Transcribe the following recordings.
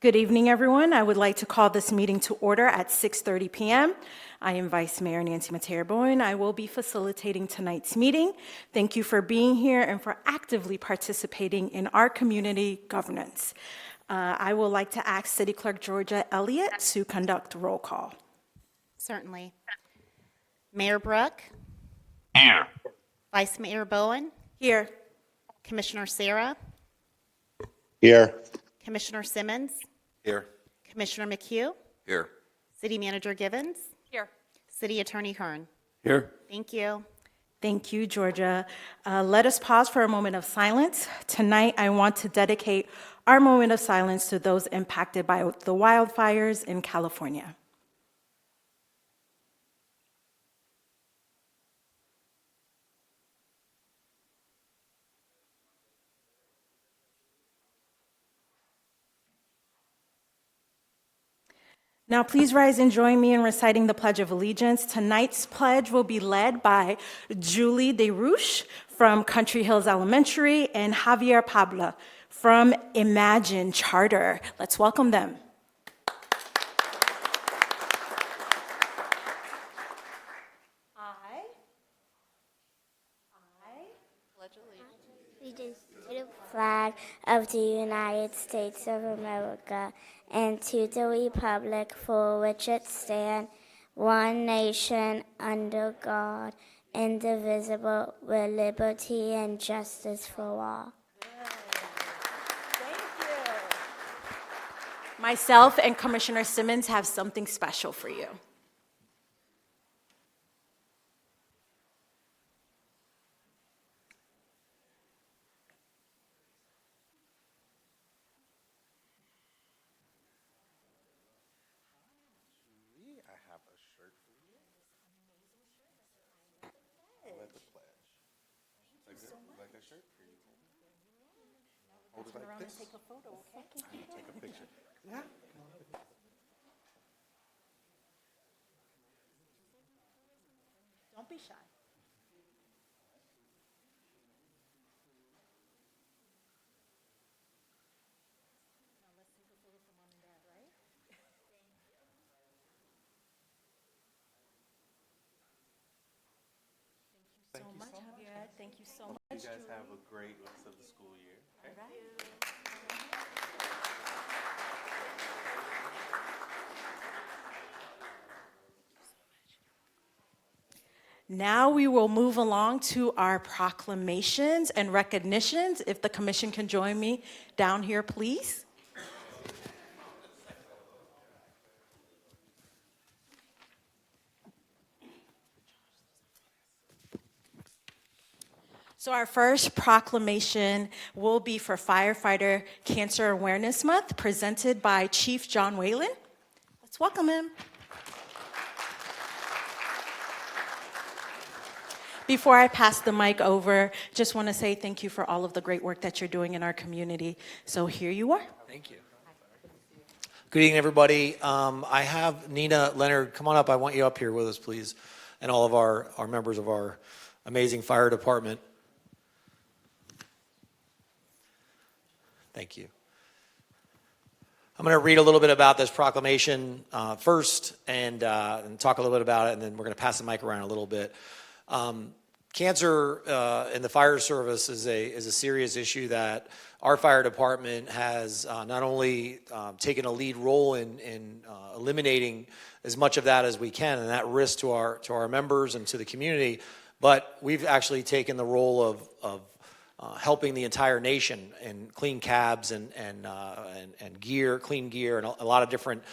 Good evening, everyone. I would like to call this meeting to order at 6:30 p.m. I am Vice Mayor Nancy Matera-Bowen. I will be facilitating tonight's meeting. Thank you for being here and for actively participating in our community governance. I would like to ask City Clerk Georgia Elliott to conduct roll call. Certainly. Mayor Brook, Here. Vice Mayor Bowen, Here. Commissioner Sarah, Here. Commissioner Simmons, Here. Commissioner McHugh, Here. City Manager Givens, Here. City Attorney Hearn. Here. Thank you. Thank you, Georgia. Let us pause for a moment of silence. Tonight, I want to dedicate our moment of silence to those impacted by the wildfires in California. Now, please rise and join me in reciting the Pledge of Allegiance. Tonight's pledge will be led by Julie DeRouche from Country Hills Elementary and Javier Pabla from Imagine Charter. Let's welcome them. Allegiance to the flag of the United States of America and to the republic for which it stands, one nation under God, indivisible, with liberty and justice for all. Thank you. Myself and Commissioner Simmons have something special for you. Take a photo, okay? Take a picture. Yeah. Don't be shy. Now let's take a photo for Mom and Dad, right? Thank you so much, Javier. Thank you so much. You guys have a great rest of the school year. Okay? All right. Now we will move along to our proclamations and recognitions. If the commission can join me down here, please. So our first proclamation will be for Firefighter Cancer Awareness Month, presented by Chief John Whalen. Let's welcome him. Before I pass the mic over, just want to say thank you for all of the great work that you're doing in our community. So here you are. Thank you. Good evening, everybody. I have Nina Leonard. Come on up. I want you up here with us, please, and all of our members of our amazing fire department. Thank you. I'm going to read a little bit about this proclamation first and talk a little bit about it, and then we're going to pass the mic around a little bit. Cancer in the fire service is a serious issue that our fire department has not only taken a lead role in eliminating as much of that as we can, and that risk to our members and to the community, but we've actually taken the role of helping the entire nation in clean cabs and gear, clean gear, and a lot of different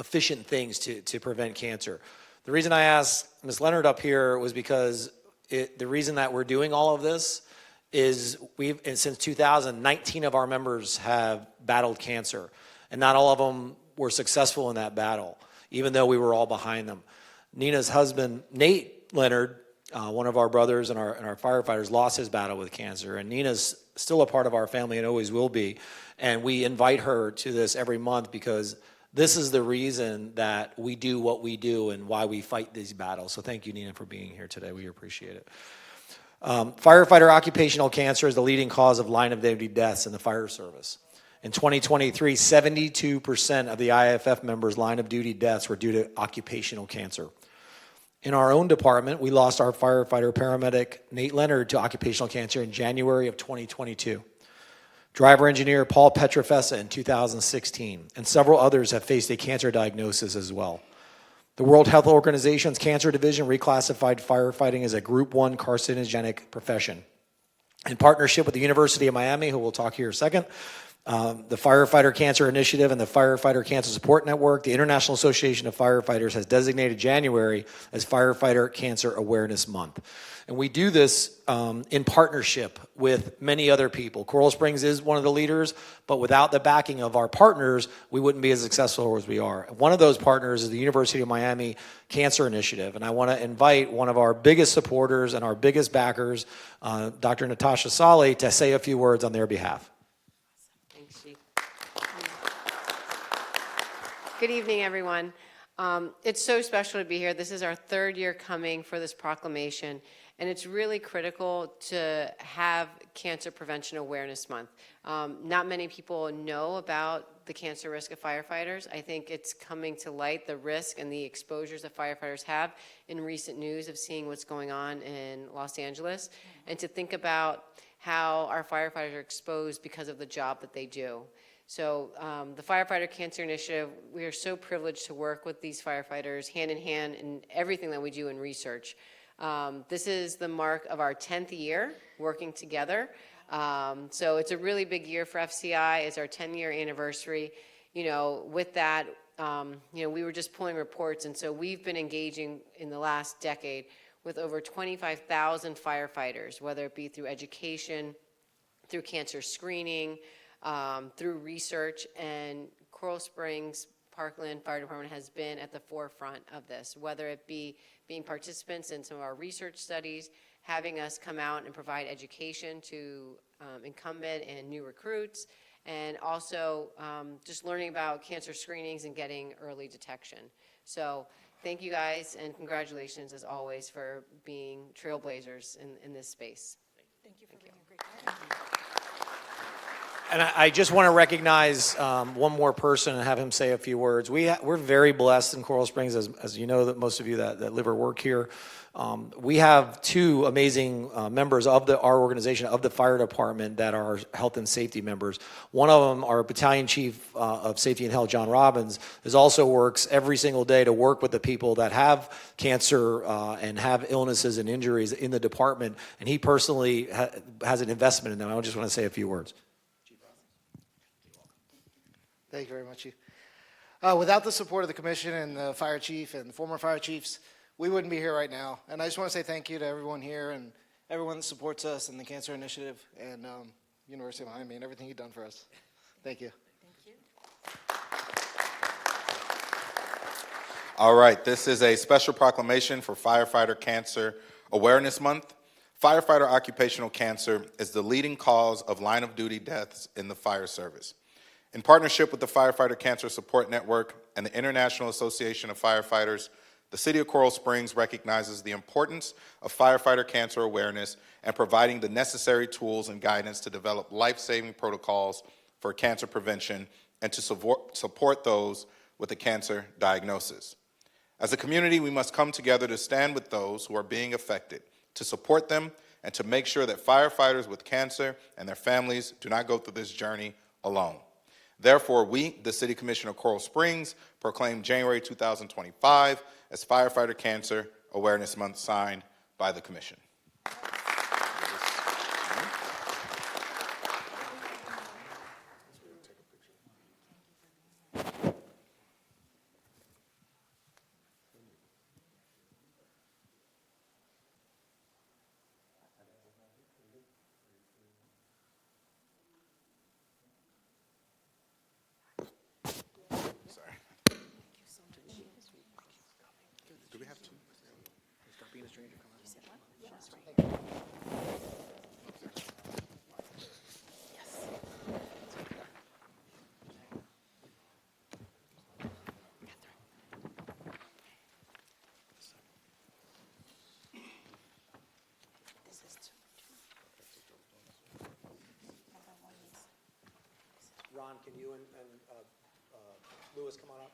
efficient things to prevent cancer. The reason I asked Ms. Leonard up here was because the reason that we're doing all of this is since 2000, 19 of our members have battled cancer, and not all of them were successful in that battle, even though we were all behind them. Nina's husband, Nate Leonard, one of our brothers and our firefighters, lost his battle with cancer, and Nina's still a part of our family and always will be, and we invite her to this every month because this is the reason that we do what we do and why we fight these battles. So thank you, Nina, for being here today. We appreciate it. Firefighter occupational cancer is the leading cause of line-of-duty deaths in the fire service. In 2023, 72% of the IAFF members' line of duty deaths were due to occupational cancer. In our own department, we lost our firefighter paramedic Nate Leonard to occupational cancer in January of 2022. Driver engineer Paul Petrofessa in 2016, and several others have faced a cancer diagnosis as well. The World Health Organization's Cancer Division reclassified firefighting as a Group 1 carcinogenic profession. In partnership with the University of Miami, who we'll talk here in a second, the Firefighter Cancer Initiative and the Firefighter Cancer Support Network, the International Association of Firefighters has designated January as Firefighter Cancer Awareness Month. And we do this in partnership with many other people. Coral Springs is one of the leaders, but without the backing of our partners, we wouldn't be as successful as we are. One of those partners is the University of Miami Cancer Initiative, and I want to invite one of our biggest supporters and our biggest backers, Dr. Natasha Saleh, to say a few words on their behalf. Thanks, Chief. Good evening, everyone. It's so special to be here. This is our third year coming for this proclamation, and it's really critical to have Cancer Prevention Awareness Month. Not many people know about the cancer risk of firefighters. I think it's coming to light, the risk and the exposures that firefighters have in recent news of seeing what's going on in Los Angeles, and to think about how our firefighters are exposed because of the job that they do. So the Firefighter Cancer Initiative, we are so privileged to work with these firefighters hand in hand in everything that we do in research. This is the mark of our 10th year working together. So it's a really big year for FCI. It's our 10-year anniversary. You know, with that, you know, we were just pulling reports, and so we've been engaging in the last decade with over 25,000 firefighters, whether it be through education, through cancer screening, through research, and Coral Springs Parkland Fire Department has been at the forefront of this, whether it be being participants in some of our research studies, having us come out and provide education to incumbent and new recruits, and also just learning about cancer screenings and getting early detection. So thank you guys, and congratulations as always for being trailblazers in this space. Thank you for being a great And I just want to recognize one more person and have him say a few words. We're very blessed in Coral Springs, as you know, that most of you that live or work here. We have two amazing members of our organization, of the fire department, that are health and safety members. One of them, our battalion chief of safety and health, John Robbins, also works every single day to work with the people that have cancer and have illnesses and injuries in the department. And he personally has an investment in them. I just want to say a few words. Thank you very much, Chief. Without the support of the commission and the fire chief and the former fire chiefs, we wouldn't be here right now. And I just want to say thank you to everyone here and everyone that supports us and the Cancer Initiative and University of Miami and everything you've done for us. Thank you. All right, this is a special proclamation for Firefighter Cancer Awareness Month. Firefighter occupational cancer is the leading cause of line-of-duty deaths in the fire service. In partnership with the Firefighter Cancer Support Network and the International Association of Firefighters, the City of Coral Springs recognizes the importance of firefighter cancer awareness and providing the necessary tools and guidance to develop life-saving protocols for cancer prevention and to support those with a cancer diagnosis. As a community, we must come together to stand with those who are being affected, to support them, and to make sure that firefighters with cancer and their families do not go through this journey alone. Therefore, we, the City Commission of Coral Springs, proclaim January 2025 as Firefighter Cancer Awareness Month, signed by the Commission. Do we have two? Stop being a stranger. Come on. Ron, can you and Louis come on up?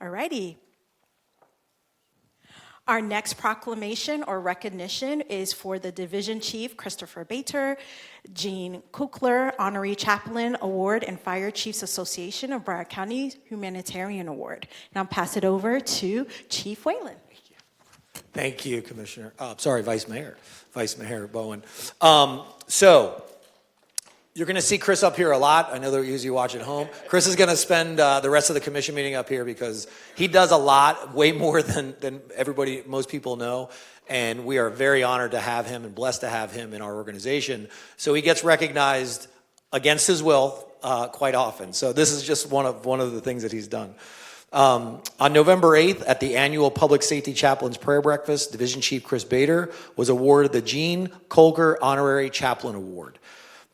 All righty. Our next proclamation or recognition is for the Division Chief Christopher Bader, Gene Kukler Honorary Chaplain Award, and Fire Chiefs Association of Broward County Humanitarian Award. Now pass it over to Chief Whalen. Thank you, Commissioner. Vice Mayor Bowen. So you're going to see Chris up here a lot. I know they're usually watching at home. Chris is going to spend the rest of the commission meeting up here because he does a lot, way more than most people know. And we are very honored to have him and blessed to have him in our organization. So he gets recognized against his will quite often. So this is just one of the things that he's done. On November 8th, at the annual Public Safety Chaplains Prayer Breakfast, Division Chief Chris Bader was awarded the Gene Kolker Honorary Chaplain Award.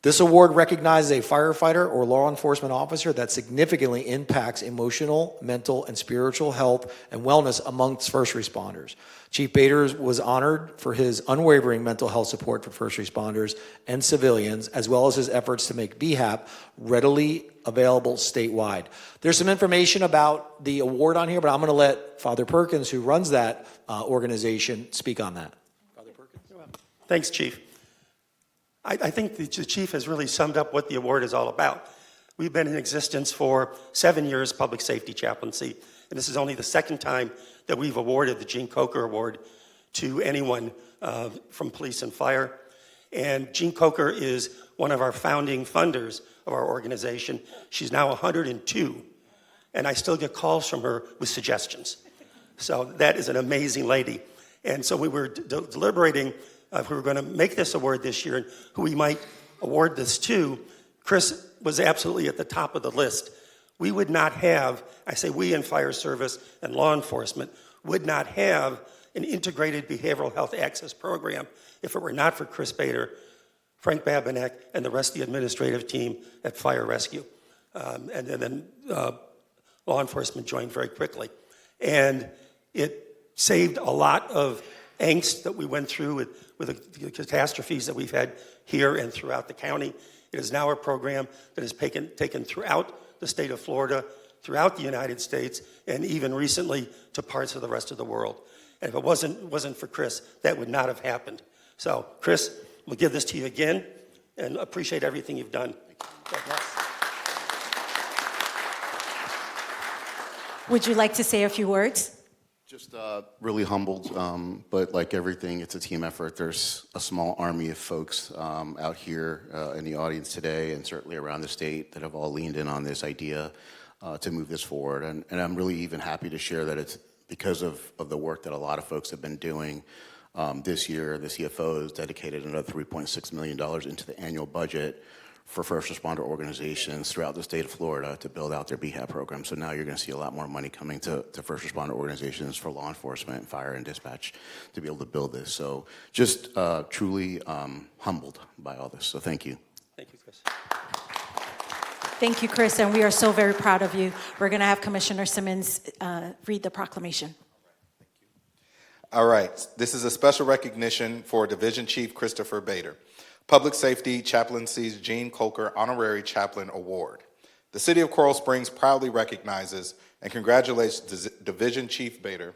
This award recognizes a firefighter or law enforcement officer that significantly impacts emotional, mental, and spiritual health and wellness amongst first responders. Chief Bader was honored for his unwavering mental health support for first responders and civilians, as well as his efforts to make BHAP readily available statewide. There's some information about the award on here, but I'm going to let Father Perkins, who runs that organization, speak on that. Father Perkins. Thanks, Chief. I think the Chief has really summed up what the award is all about. We've been in existence for 7 years, public safety chaplaincy, and this is only the second time that we've awarded the Gene Kolker Award to anyone from police and fire. And Gene Kolker is one of our founding funders of our organization. She's now 102, and I still get calls from her with suggestions. So that is an amazing lady. And so we were deliberating if we were going to make this award this year and who we might award this to. Chris was absolutely at the top of the list. We would not have, I say we in fire service and law enforcement, would not have an integrated behavioral health access program if it were not for Chris Bader, Frank Babinek, and the rest of the administrative team at Fire Rescue. And then law enforcement joined very quickly. And it saved a lot of angst that we went through with the catastrophes that we've had here and throughout the county. It is now a program that is taken throughout the state of Florida, throughout the United States, and even recently to parts of the rest of the world. And if it wasn't for Chris, that would not have happened. So, Chris, we'll give this to you again, and appreciate everything you've done. God bless. Would you like to say a few words? Just really humbled, but like everything, it's a team effort. There's a small army of folks out here in the audience today and certainly around the state that have all leaned in on this idea to move this forward. And I'm really even happy to share that it's because of the work that a lot of folks have been doing. This year, the CFO has dedicated another $3.6 million into the annual budget for first responder organizations throughout the state of Florida to build out their BHAP program. So now you're going to see a lot more money coming to first responder organizations for law enforcement, fire, and dispatch to be able to build this. So just truly humbled by all this. So thank you. Thank you, Chris. Thank you, Chris, and we are so very proud of you. We're going to have Commissioner Simmons read the proclamation. All right, this is a special recognition for Division Chief Christopher Bader. Public Safety Chaplaincy's Gene Kolker Honorary Chaplain Award. The City of Coral Springs proudly recognizes and congratulates Division Chief Bader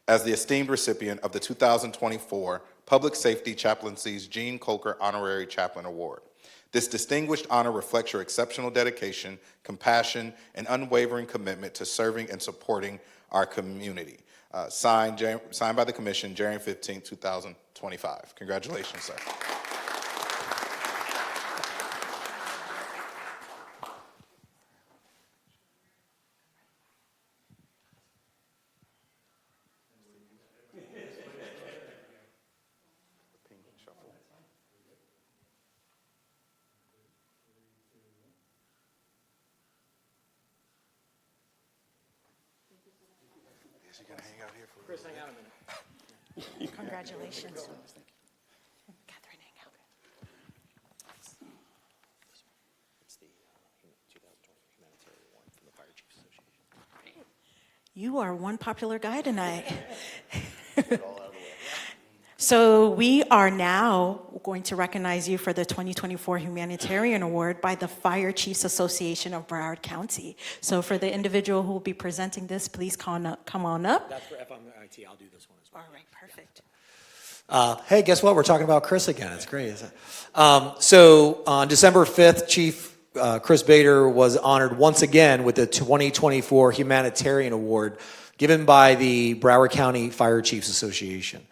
as the esteemed recipient of the 2024 Public Safety Chaplaincy's Gene Kolker Honorary Chaplain Award. This distinguished honor reflects your exceptional dedication, compassion, and unwavering commitment to serving and supporting our community. Signed by the Commission, January 15, 2025. Congratulations, sir. Chris, hang out a minute. Congratulations. Catherine, hang out. You are one popular guy tonight. So we are now going to recognize you for the 2024 Humanitarian Award by the Fire Chiefs Association of Broward County. So for the individual who will be presenting this, please come on up. That's for FMIT. I'll do this one as well. All right, perfect. Hey, guess what? We're talking about Chris again. It's great, isn't it? So on December 5th, Chief Chris Bader was honored once again with the 2024 Humanitarian Award given by the Broward County Fire Chiefs Association.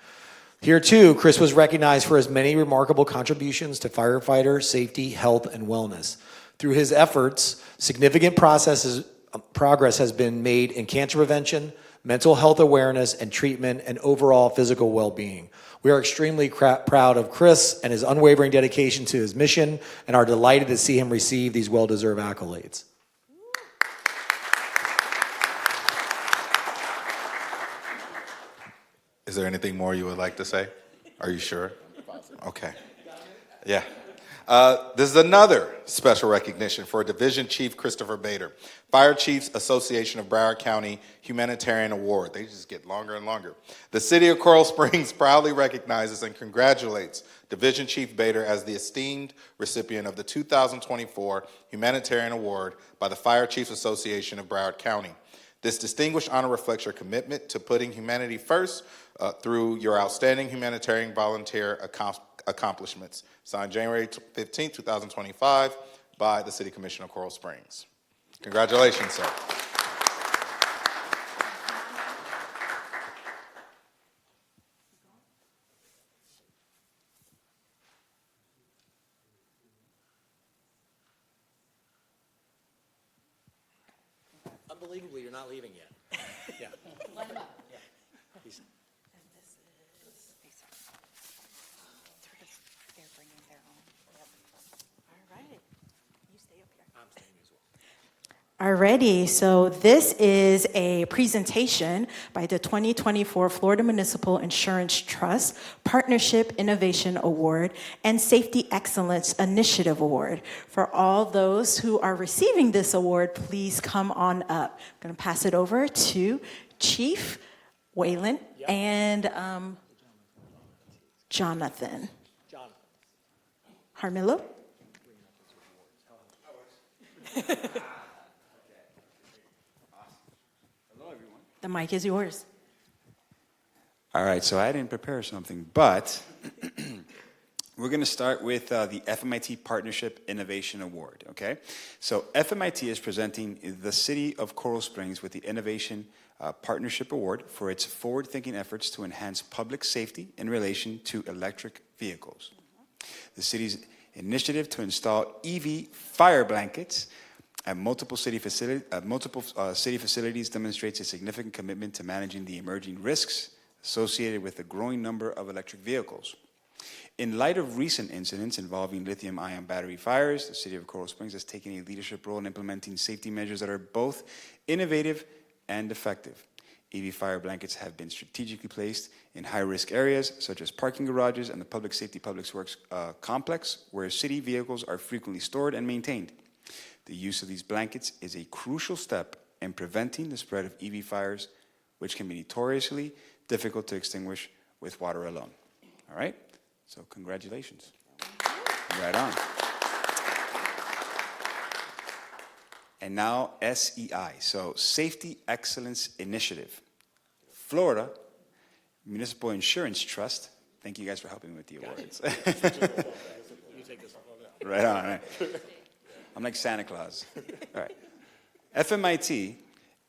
Here, too, Chris was recognized for his many remarkable contributions to firefighter safety, health, and wellness. Through his efforts, significant progress has been made in cancer prevention, mental health awareness and treatment, and overall physical well-being. We are extremely proud of Chris and his unwavering dedication to his mission and are delighted to see him receive these well-deserved accolades. Is there anything more you would like to say? Are you sure? Okay. Yeah. This is another special recognition for Division Chief Christopher Bader, Fire Chiefs Association of Broward County Humanitarian Award. They just get longer and longer. The City of Coral Springs proudly recognizes and congratulates Division Chief Bader as the esteemed recipient of the 2024 Humanitarian Award by the Fire Chiefs Association of Broward County. This distinguished honor reflects your commitment to putting humanity first through your outstanding humanitarian volunteer accomplishments. Signed January 15, 2025 by the City Commission of Coral Springs. Congratulations, sir. Unbelievably, you're not leaving yet. Yeah. Line up. Yeah. He's- They're bringing their own. All right. You stay up here. I'm staying as well. Alrighty, so this is a presentation by the 2024 Florida Municipal Insurance Trust Partnership Innovation Award and Safety Excellence Initiative Award. For all those who are receiving this award, please come on up. I'm going to pass it over to Chief Wayland and Jonathan. Harmillo? The mic is yours. All right, so I didn't prepare something, but we're going to start with the FMIT Partnership Innovation Award, okay? So FMIT is presenting the City of Coral Springs with the Innovation Partnership Award for its forward-thinking efforts to enhance public safety in relation to electric vehicles. The city's initiative to install EV fire blankets at multiple city facilities demonstrates a significant commitment to managing the emerging risks associated with the growing number of electric vehicles. In light of recent incidents involving lithium-ion battery fires, the City of Coral Springs has taken a leadership role in implementing safety measures that are both innovative and effective. EV fire blankets have been strategically placed in high-risk areas such as parking garages and the Public Safety Public Works complex, where city vehicles are frequently stored and maintained. The use of these blankets is a crucial step in preventing the spread of EV fires, which can be notoriously difficult to extinguish with water alone. All right? So congratulations. Right on. And now SEI, so Safety Excellence Initiative. Florida Municipal Insurance Trust. Thank you guys for helping me with the awards. Right on. Right. I'm like Santa Claus. All right. FMIT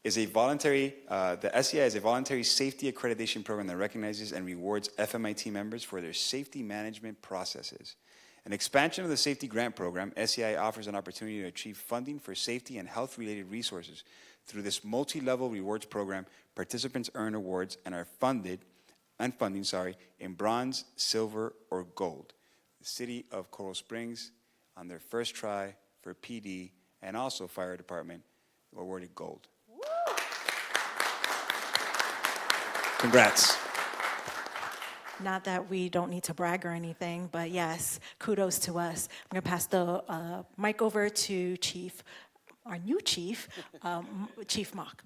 is a voluntary, the SEI is a voluntary safety accreditation program that recognizes and rewards FMIT members for their safety management processes. An expansion of the safety grant program, SEI offers an opportunity to achieve funding for safety and health-related resources. Through this multi-level rewards program, participants earn awards and are funding in bronze, silver, or gold. The City of Coral Springs, on their first try for PD and also fire department, awarded gold. Congrats. Not that we don't need to brag or anything, but yes, kudos to us. I'm going to pass the mic over to Chief, our new Chief, Chief Mock.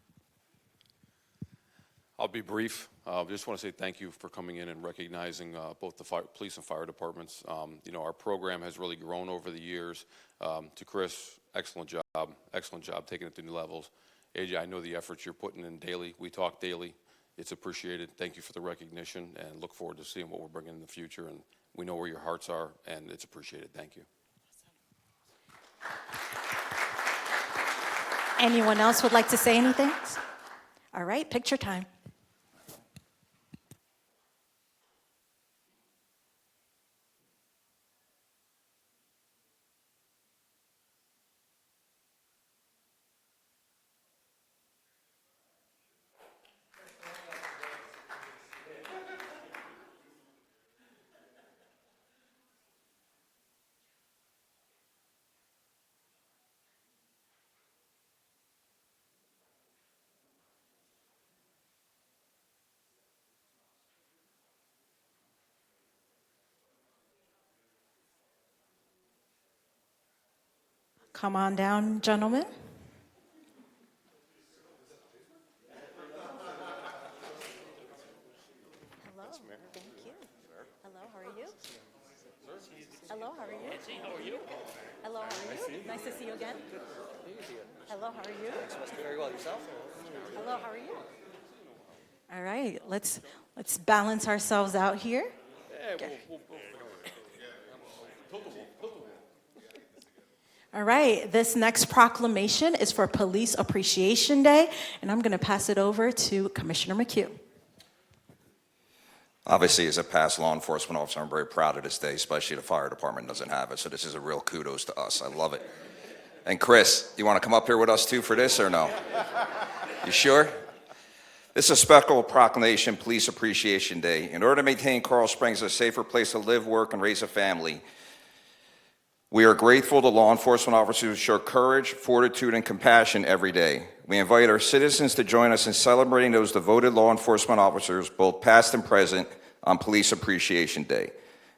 I'll be brief. Just want to say thank you for coming in and recognizing both the police and fire departments. Our program has really grown over the years. To Chris, excellent job taking it to new levels. AJ, I know the efforts you're putting in daily. We talk daily. It's appreciated. Thank you for the recognition, and look forward to seeing what we're bringing in the future. And we know where your hearts are, and it's appreciated. Thank you. Anyone else would like to say anything? All right, picture time. Come on down, gentlemen. Hello, thank you. Hello, how are you? Hello, how are you? How are you? Hello, how are you? Nice to see you again. Hello, how are you? Very well, yourself? Hello, how are you? All right, let's balance ourselves out here. All right, this next proclamation is for Police Appreciation Day, and I'm going to pass it over to Commissioner McHugh. Obviously, as a past law enforcement officer, I'm very proud of this day, especially the fire department doesn't have it, so this is a real kudos to us. I love it. And Chris, you want to come up here with us too for this or no? You sure? This is a special proclamation, Police Appreciation Day. In order to maintain Coral Springs a safer place to live, work, and raise a family, we are grateful to law enforcement officers who show courage, fortitude, and compassion every day. We invite our citizens to join us in celebrating those devoted law enforcement officers, both past and present, on Police Appreciation Day.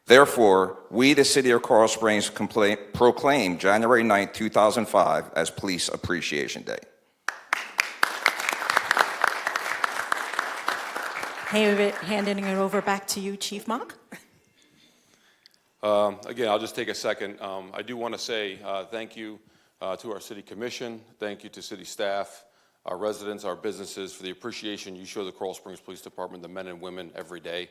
Therefore, we, the City of Coral Springs, proclaim January 9, 2005 as Police Appreciation Day. Hey, handing it over back to you, Chief Mock. Again, I'll just take a second. I do want to say thank you to our city commission. Thank you to city staff, our residents, our businesses for the appreciation you show the Coral Springs Police Department, the men and women every day.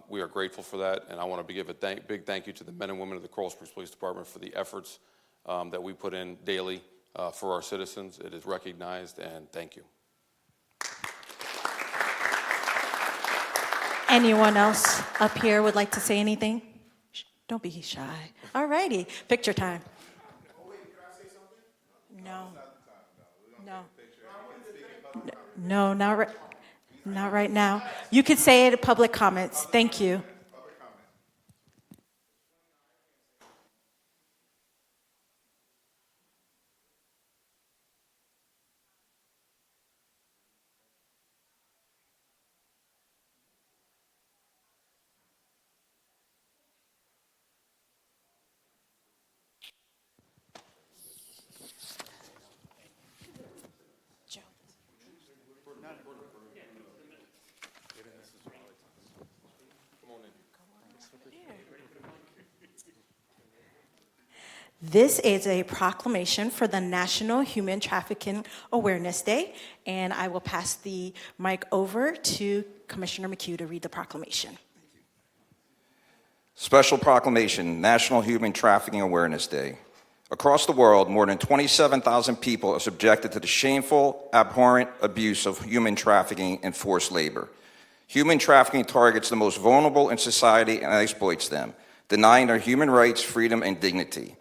We are grateful for that, and I want to give a big thank you to the men and women of the Coral Springs Police Department for the efforts that we put in daily for our citizens. It is recognized, and thank you. Anyone else up here would like to say anything? Don't be shy. All righty, picture time. Oh, wait, can I say something? No. No. No, not right now. You could say it at public comments. Thank you. This is a proclamation for the National Human Trafficking Awareness Day, and I will pass the mic over to Commissioner McHugh to read the proclamation. Special proclamation, National Human Trafficking Awareness Day. Across the world, more than 27,000 people are subjected to the shameful, abhorrent abuse of human trafficking and forced labor. Human trafficking targets the most vulnerable in society and exploits them, denying their human rights, freedom, and dignity.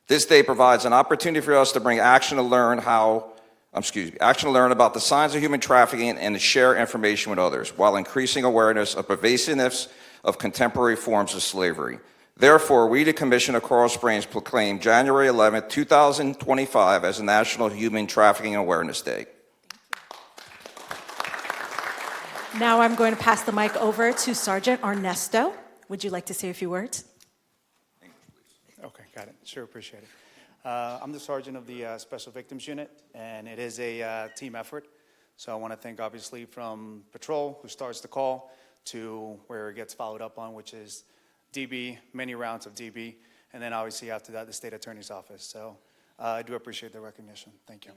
This day provides an opportunity for us to bring action to learn about the signs of human trafficking and to share information with others, while increasing awareness of pervasiveness of contemporary forms of slavery. Therefore, we, the Commission of Coral Springs, proclaim January 11, 2025 as National Human Trafficking Awareness Day. Now I'm going to pass the mic over to Sergeant Ernesto. Would you like to say a few words? Okay, got it. Sure, appreciate it. I'm the sergeant of the Special Victims Unit, and it is a team effort. So I want to thank, obviously, from Patrol, who starts the call, to where it gets followed up on, which is DB, many rounds of DB, and then obviously after that, the State Attorney's Office. So I do appreciate the recognition. Thank you.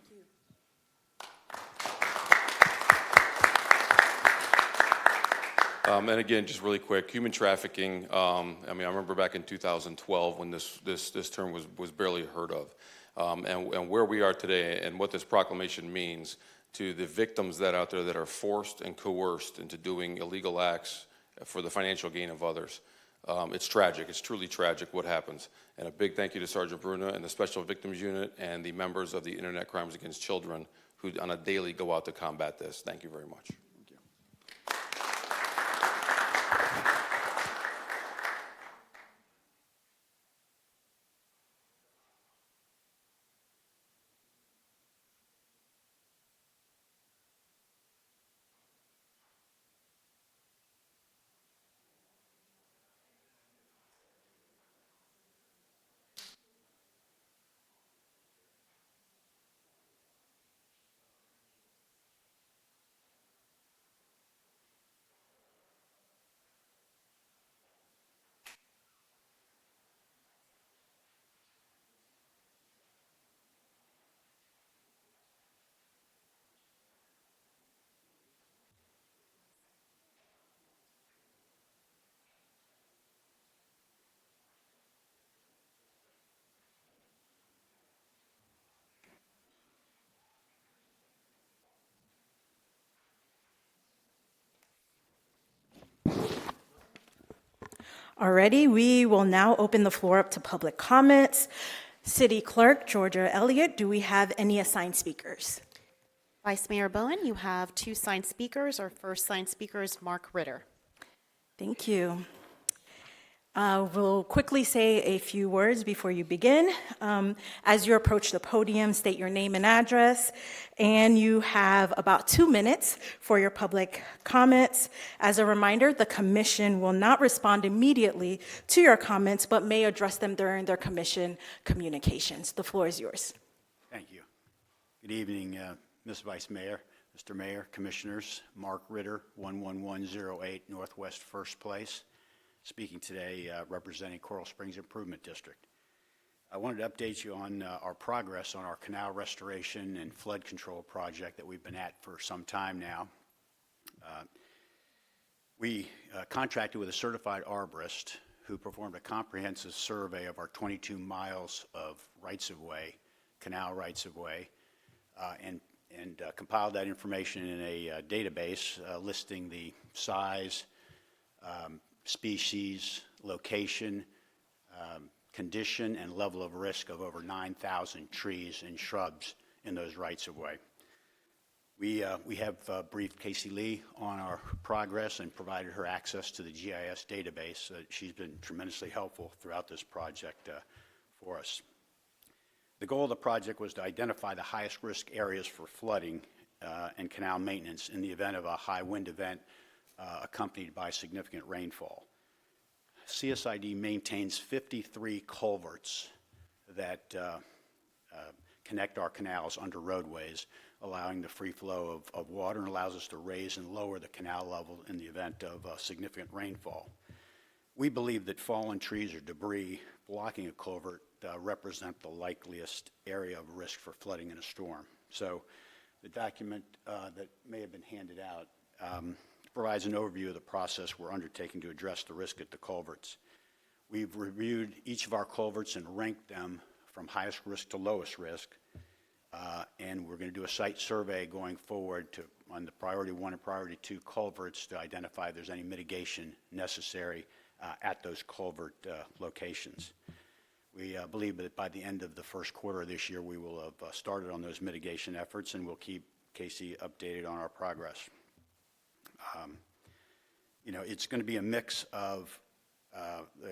And again, just really quick, human trafficking, I remember back in 2012 when this term was barely heard of. And where we are today and what this proclamation means to the victims that out there that are forced and coerced into doing illegal acts for the financial gain of others. It's tragic. It's truly tragic what happens. And a big thank you to Sergeant Bruna and the Special Victims Unit and the members of the Internet Crimes Against Children who on a daily go out to combat this. Thank you very much. Alrighty, we will now open the floor up to public comments. City Clerk Georgia Elliott, do we have any assigned speakers? Vice Mayor Bowen, you have 2 signed speakers. Our first signed speaker is Mark Ritter. Thank you. We'll quickly say a few words before you begin. As you approach the podium, state your name and address, and you have about 2 minutes for your public comments. As a reminder, the commission will not respond immediately to your comments, but may address them during their commission communications. The floor is yours. Thank you. Good evening, Ms. Vice Mayor, Mr. Mayor, Commissioners. Mark Ritter, 11108 Northwest First Place. Speaking today representing Coral Springs Improvement District. I wanted to update you on our progress on our canal restoration and flood control project that we've been at for some time now. We contracted with a certified arborist who performed a comprehensive survey of our 22 miles of rights-of-way, canal rights-of-way, and compiled that information in a database listing the size, species, location, condition, and level of risk of over 9,000 trees and shrubs in those rights-of-way. We have briefed Casey Lee on our progress and provided her access to the GIS database. She's been tremendously helpful throughout this project for us. The goal of the project was to identify the highest risk areas for flooding and canal maintenance in the event of a high wind event accompanied by significant rainfall. CSID maintains 53 culverts that connect our canals under roadways, allowing the free flow of water, and allows us to raise and lower the canal level in the event of significant rainfall. We believe that fallen trees or debris blocking a culvert represent the likeliest area of risk for flooding in a storm. So the document that may have been handed out provides an overview of the process we're undertaking to address the risk at the culverts. We've reviewed each of our culverts and ranked them from highest risk to lowest risk, and we're going to do a site survey going forward on the priority 1 and priority 2 culverts to identify if there's any mitigation necessary at those culvert locations. We believe that by the end of the first quarter of this year, we will have started on those mitigation efforts, and we'll keep Casey updated on our progress. It's going to be a mix of,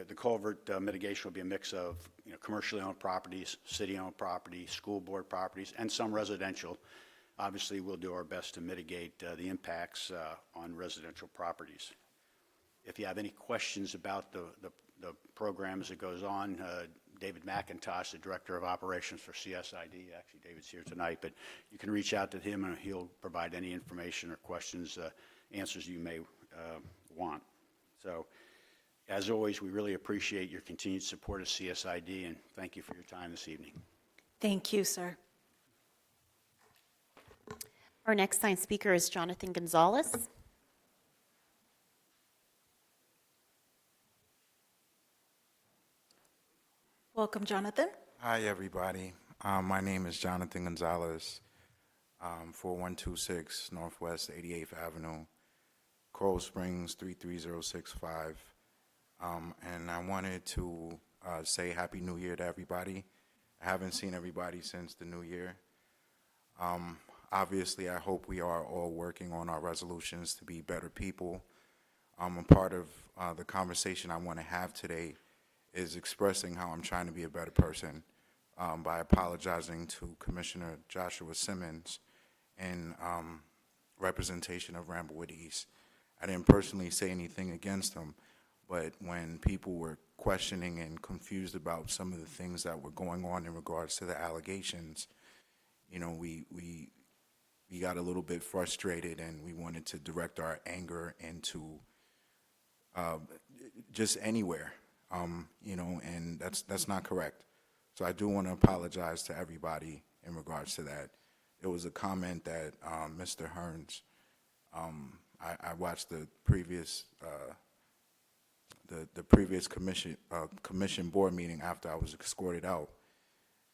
the culvert mitigation will be a mix of commercially owned properties, city-owned properties, school board properties, and some residential. Obviously, we'll do our best to mitigate the impacts on residential properties. If you have any questions about the program as it goes on, David McIntosh, the Director of Operations for CSID. Actually, David's here tonight, but you can reach out to him and he'll provide any information or questions, answers you may want. So, as always, we really appreciate your continued support of CSID, and thank you for your time this evening. Thank you, sir. Our next signed speaker is Jonathan Gonzalez. Welcome, Jonathan. Hi, everybody. My name is Jonathan Gonzalez, 4126 Northwest 88th Avenue, Coral Springs 33065. And I wanted to say Happy New Year to everybody. I haven't seen everybody since the new year. Obviously, I hope we are all working on our resolutions to be better people. A part of the conversation I want to have today is expressing how I'm trying to be a better person by apologizing to Commissioner Joshua Simmons in representation of Ramblewood East. I didn't personally say anything against him, but when people were questioning and confused about some of the things that were going on in regards to the allegations, you know, we got a little bit frustrated and we wanted to direct our anger into just anywhere. You know, and that's not correct. So I do want to apologize to everybody in regards to that. There was a comment that Mr. Hearns, I watched the previous the previous commission board meeting after I was escorted out,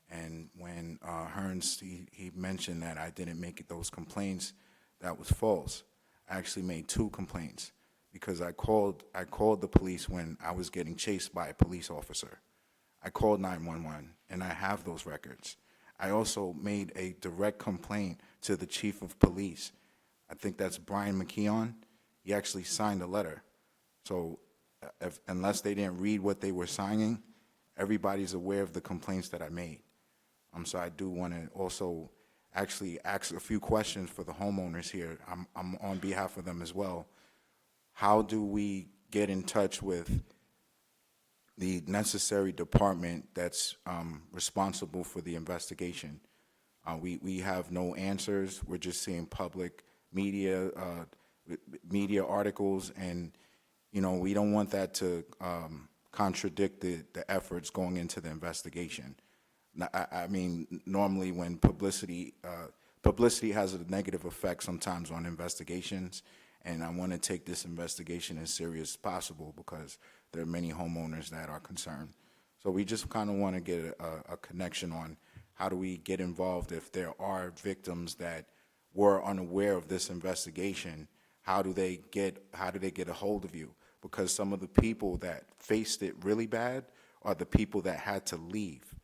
and when Hearns he mentioned that I didn't make those complaints, that was false. I actually made 2 complaints. Because I called the police when I was getting chased by a police officer. I called 911, and I have those records. I also made a direct complaint to the chief of police. I think that's Brian McKeon. He actually signed a letter. So unless they didn't read what they were signing, everybody's aware of the complaints that I made. So I do want to also actually ask a few questions for the homeowners here. I'm on behalf of them as well. How do we get in touch with the necessary department that's responsible for the investigation? We have no answers. We're just seeing public media articles, and you know, we don't want that to contradict the efforts going into the investigation. I mean, normally when publicity has a negative effect sometimes on investigations. And I want to take this investigation as serious as possible because there are many homeowners that are concerned. So we just kind of want to get a connection on how do we get involved if there are victims that were unaware of this investigation. How do they get a hold of you? Because some of the people that faced it really bad are the people that had to leave,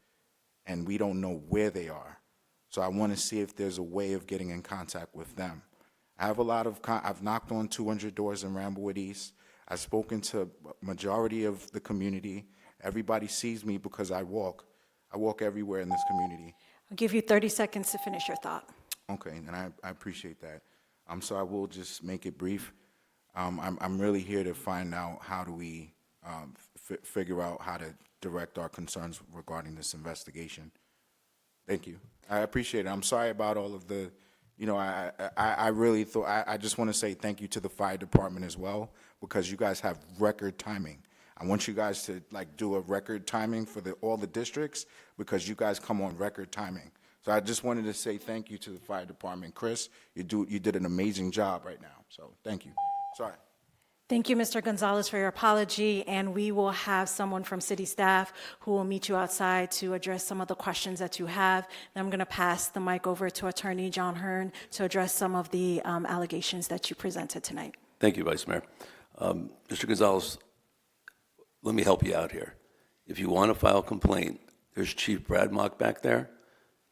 and we don't know where they are. So I want to see if there's a way of getting in contact with them. I have I've knocked on 200 doors in Ramblewood East. I've spoken to majority of the community. Everybody sees me because I walk everywhere in this community. I'll give you 30 seconds to finish your thought. Okay, and I appreciate that. So I will just make it brief. I'm really here to find out how do we figure out how to direct our concerns regarding this investigation. Thank you. I appreciate it. I'm sorry about all of the, you know, I really thought, I just want to say thank you to the fire department as well, because you guys have record timing. I want you guys to like do a record timing for all the districts, because you guys come on record timing. So I just wanted to say thank you to the fire department. Chris, you did an amazing job right now. So thank you. Sorry. Thank you, Mr. Gonzalez, for your apology, and we will have someone from city staff who will meet you outside to address some of the questions that you have. Then I'm going to pass the mic over to Attorney John Hearn to address some of the allegations that you presented tonight. Thank you, Vice Mayor. Mr. Gonzalez, let me help you out here. If you want to file a complaint, there's Chief Brad Mock back there.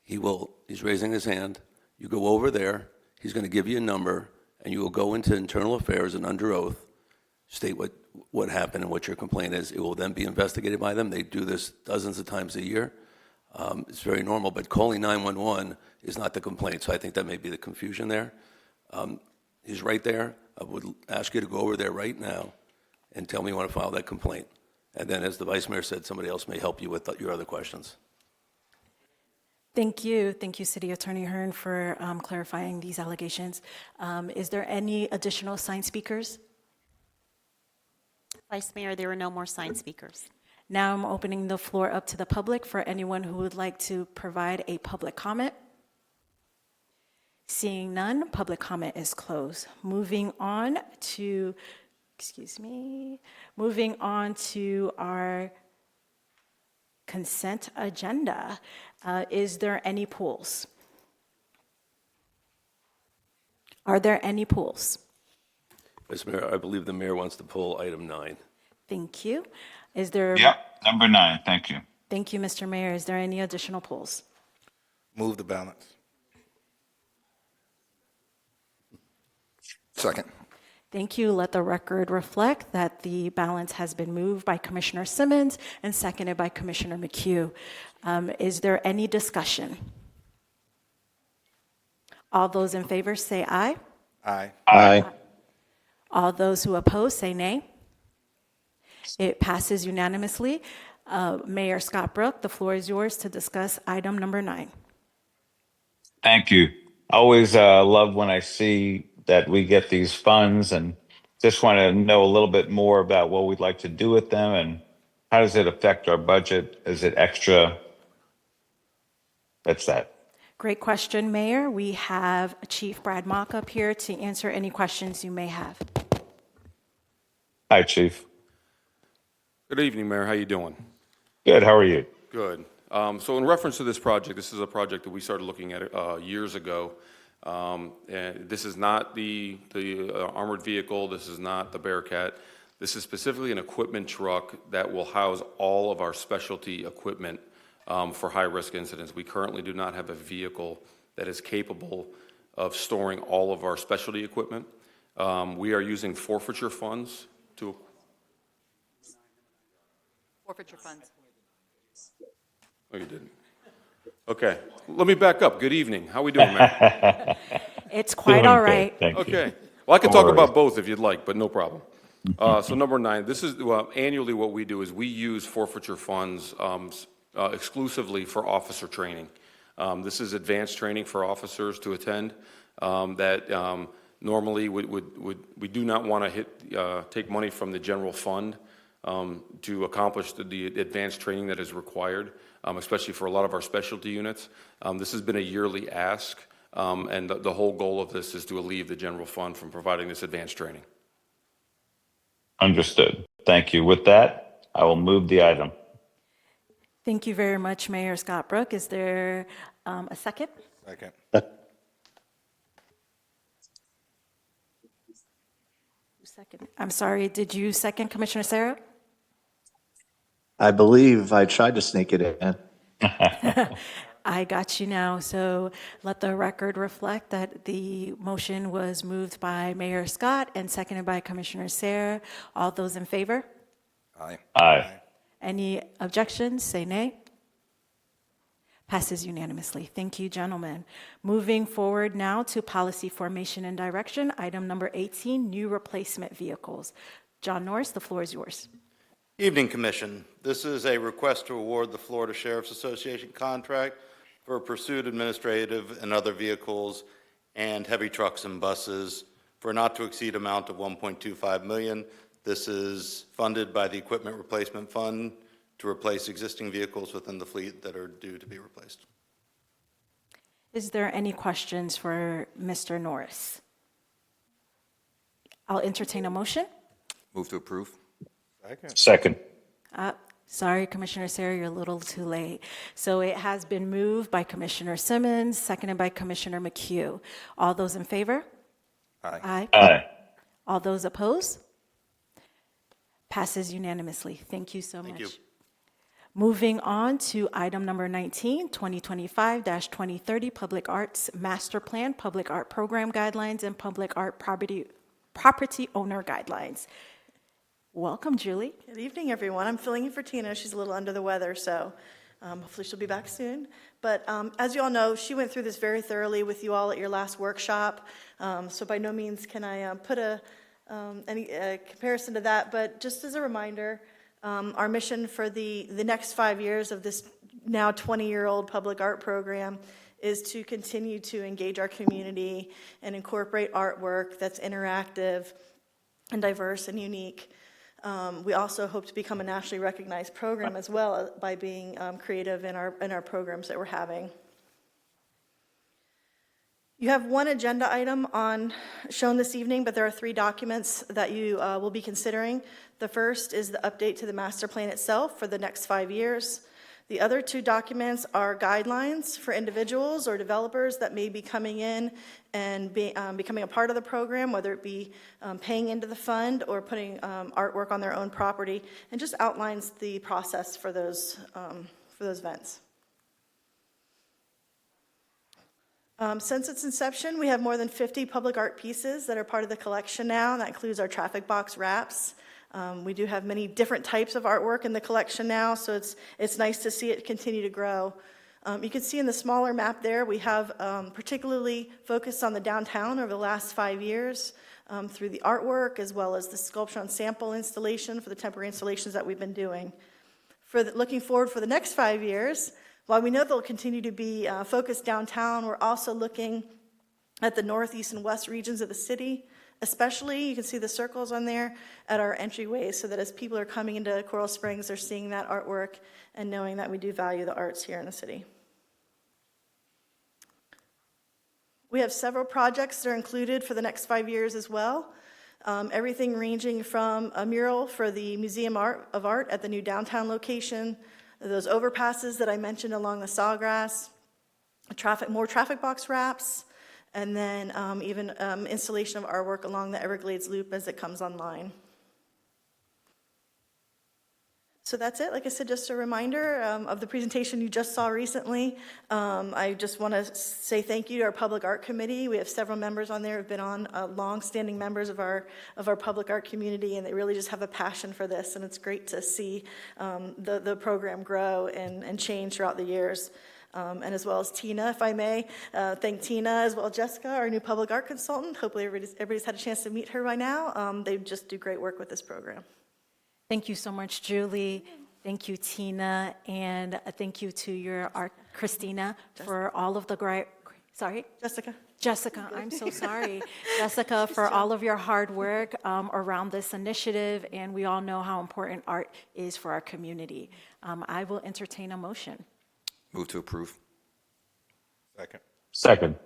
He's raising his hand. You go over there. He's going to give you a number, and you will go into internal affairs and under oath, state what happened and what your complaint is. It will then be investigated by them. They do this dozens of times a year. It's very normal, but calling 911 is not the complaint, so I think that may be the confusion there. He's right there. I would ask you to go over there right now and tell me you want to file that complaint. And then, as the Vice Mayor said, somebody else may help you with your other questions. Thank you. Thank you, City Attorney Hearn, for clarifying these allegations. Is there any additional signed speakers? Vice Mayor, there are no more signed speakers. Now I'm opening the floor up to the public for anyone who would like to provide a public comment. Seeing none, public comment is closed. Moving on to our consent agenda. Is there any polls? Are there any polls? Vice Mayor, I believe the mayor wants to pull item 9. Thank you. Is there? Yep, number 9. Thank you. Thank you, Mr. Mayor. Is there any additional polls? Move the balance. Second. Thank you. Let the record reflect that the balance has been moved by Commissioner Simmons and seconded by Commissioner McHugh. Is there any discussion? All those in favor say aye. Aye. Aye. All those who oppose say nay. It passes unanimously. Mayor Scott Brook, the floor is yours to discuss item number 9. Thank you. I always love when I see that we get these funds, and just want to know a little bit more about what we'd like to do with them and how does it affect our budget? Is it extra? That's that. Great question, Mayor. We have Chief Brad Mock up here to answer any questions you may have. Hi, Chief. Good evening, Mayor. How you doing? Good. How are you? Good. So in reference to this project, this is a project that we started looking at years ago. And this is not the armored vehicle. This is not the Bearcat. This is specifically an equipment truck that will house all of our specialty equipment for high-risk incidents. We currently do not have a vehicle that is capable of storing all of our specialty equipment. We are using forfeiture funds to... Forfeiture funds. Oh, you didn't. Okay. Let me back up. Good evening. How are we doing, Mayor? It's quite all right. Okay. Well, I can talk about both if you'd like, but no problem. So number 9, this is annually what we do is we use forfeiture funds exclusively for officer training. This is advanced training for officers to attend that normally we do not want to take money from the general fund to accomplish the advanced training that is required, especially for a lot of our specialty units. This has been a yearly ask, and the whole goal of this is to alleviate the general fund from providing this advanced training. Understood. Thank you. With that, I will move the item. Thank you very much, Mayor Scott Brook. Is there a second? Second. I'm sorry, did you second, Commissioner Sarah? I believe I tried to sneak it in. I got you now. So let the record reflect that the motion was moved by Mayor Scott and seconded by Commissioner Sarah. All those in favor? Aye. Aye. Any objections? Say nay. Passes unanimously. Thank you, gentlemen. Moving forward now to policy formation and direction. Item number 18, new replacement vehicles. John Norris, the floor is yours. Evening, Commission. This is a request to award the Florida Sheriff's Association contract for pursuit administrative and other vehicles and heavy trucks and buses for a not to exceed amount of $1.25 million. This is funded by the Equipment Replacement Fund to replace existing vehicles within the fleet that are due to be replaced. Is there any questions for Mr. Norris? I'll entertain a motion. Move to approve. Second. Sorry, Commissioner Sarah, you're a little too late. So it has been moved by Commissioner Simmons, seconded by Commissioner McHugh. All those in favor? Aye. Aye. Aye. All those opposed? Passes unanimously. Thank you so much. Thank you. Moving on to item number 19, 2025-2030 Public Arts Master Plan, Public Art Program Guidelines, and Public Art Property Owner Guidelines. Welcome, Julie. Good evening, everyone. I'm filling in for Tina. She's a little under the weather, so hopefully she'll be back soon. But as you all know, she went through this very thoroughly with you all at your last workshop. So by no means can I put any comparison to that. But just as a reminder, Our mission for the next 5 years of this now 20-year-old public art program is to continue to engage our community and incorporate artwork that's interactive and diverse and unique. We also hope to become a nationally recognized program as well by being creative in our programs that we're having. You have one agenda item shown this evening, but there are 3 documents that you will be considering. The first is the update to the master plan itself for the next 5 years. The other 2 documents are guidelines for individuals or developers that may be coming in and becoming a part of the program, whether it be paying into the fund or putting artwork on their own property, and just outlines the process for those events. Since its inception, we have more than 50 public art pieces that are part of the collection now. That includes our traffic box wraps. We do have many different types of artwork in the collection now, so it's nice to see it continue to grow. You can see in the smaller map there, we have particularly focused on the downtown over the last 5 years through the artwork as well as the sculpture on sample installation for the temporary installations that we've been doing. Looking forward for the next 5 years, while we know they'll continue to be focused downtown, we're also looking at the northeast and west regions of the city, especially, you can see the circles on there, at our entryways, so that as people are coming into Coral Springs, they're seeing that artwork and knowing that we do value the arts here in the city. We have several projects that are included for the next 5 years as well. Everything ranging from a mural for the Museum of Art at the new downtown location, those overpasses that I mentioned along the Sawgrass, more traffic box wraps, and then even installation of artwork along the Everglades Loop as it comes online. So that's it. Like I said, just a reminder of the presentation you just saw recently. I just want to say thank you to our Public Art Committee. We have several members on there who've been on long-standing members of our public art community, and they really just have a passion for this, and it's great to see the program grow and change throughout the years. And as well as Tina, if I may, thank Tina as well as Jessica, our new public art consultant. Hopefully everybody's had a chance to meet her by now. They just do great work with this program. Thank you so much, Julie. Thank you, Tina, and thank you to your art, Christina, for all of the great, sorry? Jessica, I'm so sorry. Jessica, for all of your hard work around this initiative, and we all know how important art is for our community. I will entertain a motion. Move to approve. Second.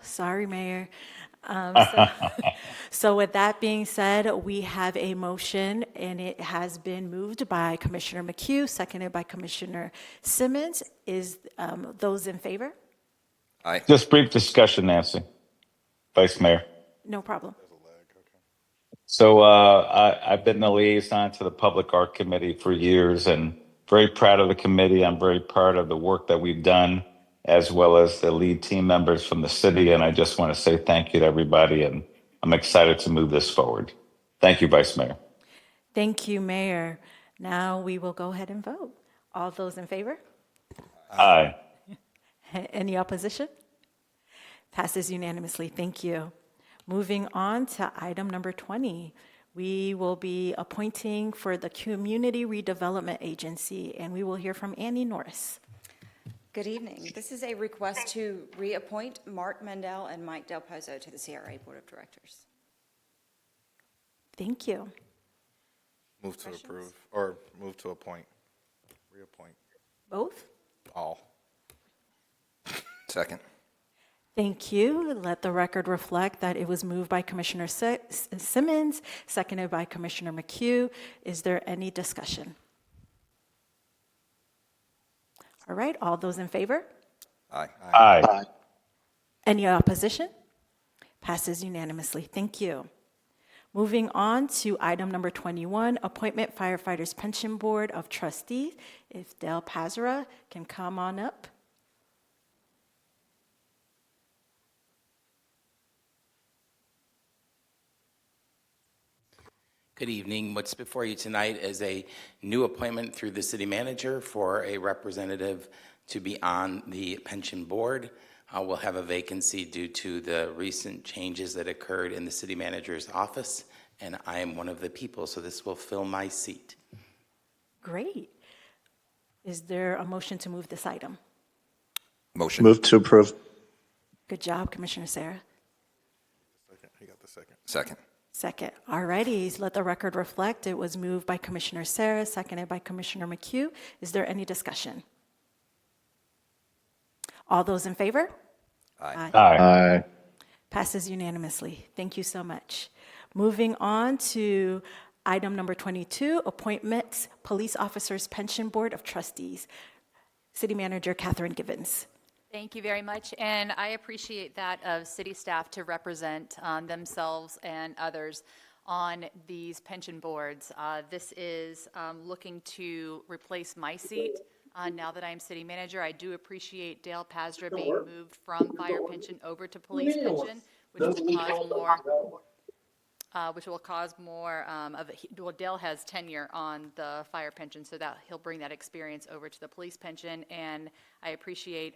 Sorry, Mayor. So with that being said, we have a motion, and it has been moved by Commissioner McHugh, seconded by Commissioner Simmons. Is those in favor? Aye. Just brief discussion, Nancy. Vice Mayor. No problem. So I've been the liaison to the Public Art Committee for years, and very proud of the committee. I'm very proud of the work that we've done, as well as the lead team members from the city. And I just want to say thank you to everybody, and I'm excited to move this forward. Thank you, Vice Mayor. Thank you, Mayor. Now we will go ahead and vote. All those in favor? Aye. Any opposition? Passes unanimously. Thank you. Moving on to item number 20. We will be appointing for the Community Redevelopment Agency, and we will hear from Annie Norris. Good evening. This is a request to reappoint Mark Mendel and Mike Del Pozo to the CRA Board of Directors. Thank you. Move to approve, or move to appoint, reappoint. Both? All. Second. Thank you. Let the record reflect that it was moved by Commissioner Simmons, seconded by Commissioner McHugh. Is there any discussion? All right, all those in favor? Aye. Aye. Any opposition? Passes unanimously. Thank you. Moving on to item number 21, Appointment Firefighters Pension Board of Trustees. If Del Pazura can come on up. Good evening. What's before you tonight is a new appointment through the city manager for a representative to be on the pension board. We'll have a vacancy due to the recent changes that occurred in the city manager's office, and I am one of the people, so this will fill my seat. Great. Is there a motion to move this item? Motion. Move to approve. Good job, Commissioner Sarah. He got the second. Second. Second. All righty. Let the record reflect. It was moved by Commissioner Sarah, seconded by Commissioner McHugh. Is there any discussion? All those in favor? Aye. Aye. Passes unanimously. Thank you so much. Moving on to item number 22, appointments, Police Officers Pension Board of Trustees. City Manager Catherine Givens. Thank you very much, and I appreciate that of city staff to represent themselves and others on these pension boards. This is looking to replace my seat. Now that I'm city manager, I do appreciate Dale Pasdra being moved from fire pension over to police pension, which will cause more well, Dale has tenure on the fire pension, so that he'll bring that experience over to the police pension. And I appreciate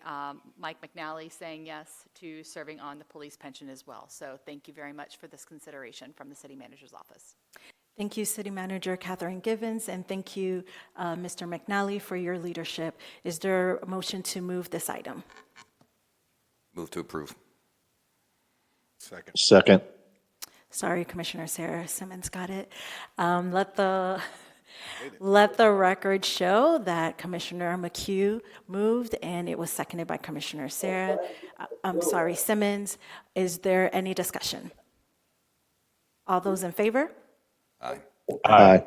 Mike McNally saying yes to serving on the police pension as well. So thank you very much for this consideration from the city manager's office. Thank you, City Manager Catherine Givens, and thank you, Mr. McNally, for your leadership. Is there a motion to move this item? Move to approve. Second. Second. Sorry, Commissioner Sarah Simmons got it. Let the record show that Commissioner McHugh moved, and it was seconded by Commissioner Simmons. Is there any discussion? All those in favor? Aye. Aye.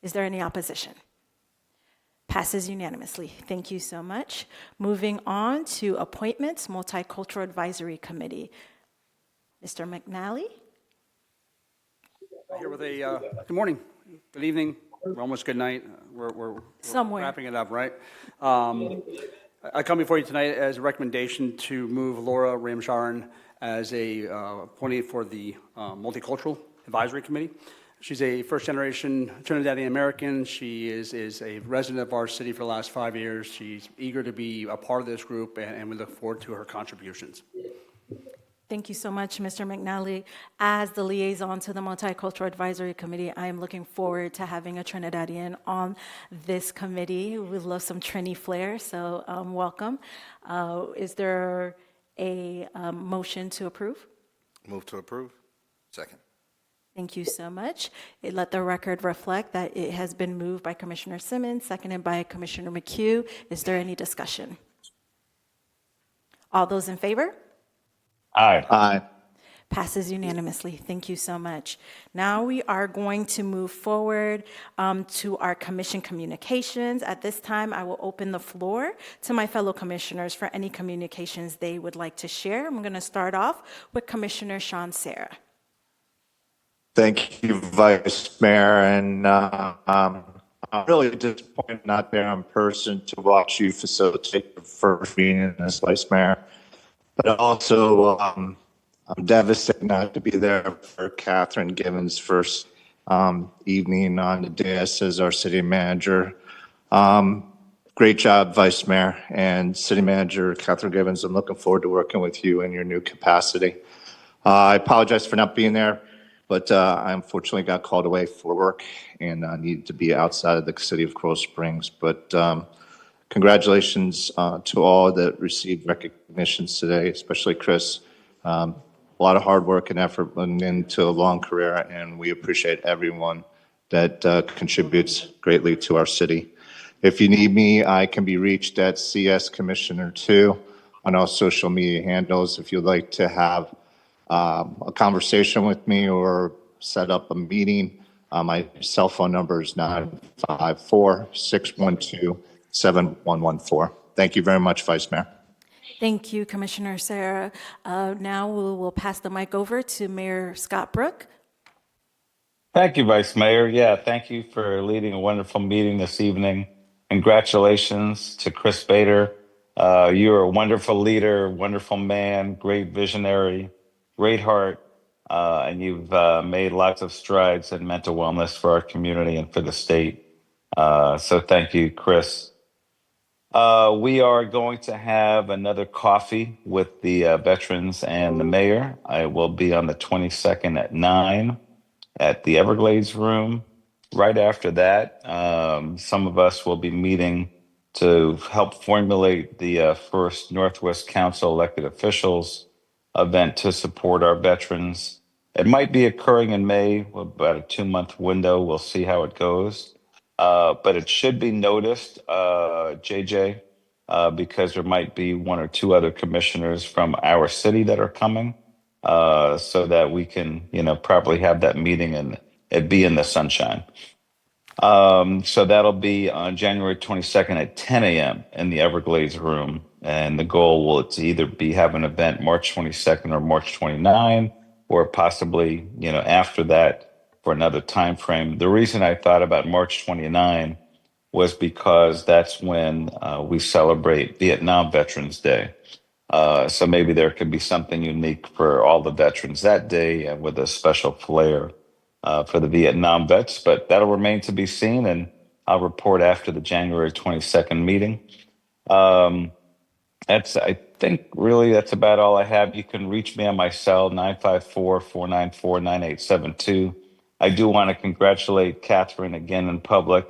Is there any opposition? Passes unanimously. Thank you so much. Moving on to appointments, Multicultural Advisory Committee. Mr. McNally? Here with a, good morning, good evening, we're almost good night. We're Somewhere. wrapping it up, right? I come before you tonight as a recommendation to move Laura Ramcharan as a appointee for the Multicultural Advisory Committee. She's a first-generation Trinidadian American. She is a resident of our city for the last 5 years. She's eager to be a part of this group, and we look forward to her contributions. Thank you so much, Mr. McNally. As the liaison to the Multicultural Advisory Committee, I am looking forward to having a Trinidadian on this committee. We love some Trini flair, so welcome. Is there a motion to approve? Move to approve. Second. Thank you so much. Let the record reflect that it has been moved by Commissioner Simmons, seconded by Commissioner McHugh. Is there any discussion? All those in favor? Aye. Aye. Passes unanimously. Thank you so much. Now we are going to move forward to our commission communications. At this time, I will open the floor to my fellow commissioners for any communications they would like to share. I'm going to start off with Commissioner Sean Sarah. Thank you, Vice Mayor, and I'm really disappointed not there in person to watch you facilitate the first meeting as Vice Mayor. But also, I'm devastated not to be there for Catherine Givens' first evening on the dais as our city manager. Great job, Vice Mayor and City Manager Catherine Givens. I'm looking forward to working with you in your new capacity. I apologize for not being there, but I unfortunately got called away for work and needed to be outside of the city of Coral Springs. But congratulations to all that received recognitions today, especially Chris. A lot of hard work and effort went into a long career, and we appreciate everyone that contributes greatly to our city. If you need me, I can be reached at CS Commissioner 2 on all social media handles. If you'd like to have a conversation with me or set up a meeting, my cell phone number is 954-612-7114. Thank you very much, Vice Mayor. Thank you, Commissioner Sarah. Now we'll pass the mic over to Mayor Scott Brook. Thank you, Vice Mayor. Yeah, thank you for leading a wonderful meeting this evening. Congratulations to Chris Bader. You're a wonderful leader, wonderful man, great visionary, great heart, and you've made lots of strides in mental wellness for our community and for the state. So thank you, Chris. We are going to have another coffee with the veterans and the mayor. I will be on the 22nd at 9 at the Everglades Room. right after that, some of us will be meeting to help formulate the first Northwest Council elected officials event to support our veterans. It might be occurring in May, about a 2-month window. We'll see how it goes. But it should be noticed, JJ, because there might be 1 or 2 other commissioners from our city that are coming, so that we can, probably have that meeting and it be in the sunshine. So that'll be on January 22nd at 10 a.m. in the Everglades Room. And the goal will to either be have an event March 22nd or March 29, or possibly, after that for another time frame. The reason I thought about March 29 was because that's when we celebrate Vietnam Veterans Day. So maybe there could be something unique for all the veterans that day, and with a special flair for the Vietnam vets. But that'll remain to be seen, and I'll report after the January 22nd meeting. I think really that's about all I have. You can reach me on my cell, 954-494-9872. I do want to congratulate Catherine again in public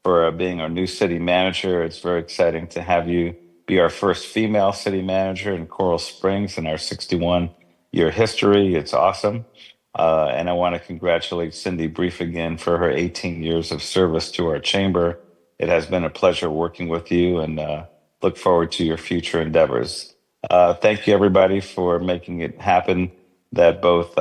for being our new city manager. It's very exciting to have you be our first female city manager in Coral Springs in our 61-year history. It's awesome. And I want to congratulate Cindy Brief again for her 18 years of service to our chamber. It has been a pleasure working with you, and look forward to your future endeavors. Thank you, everybody, for making it happen that both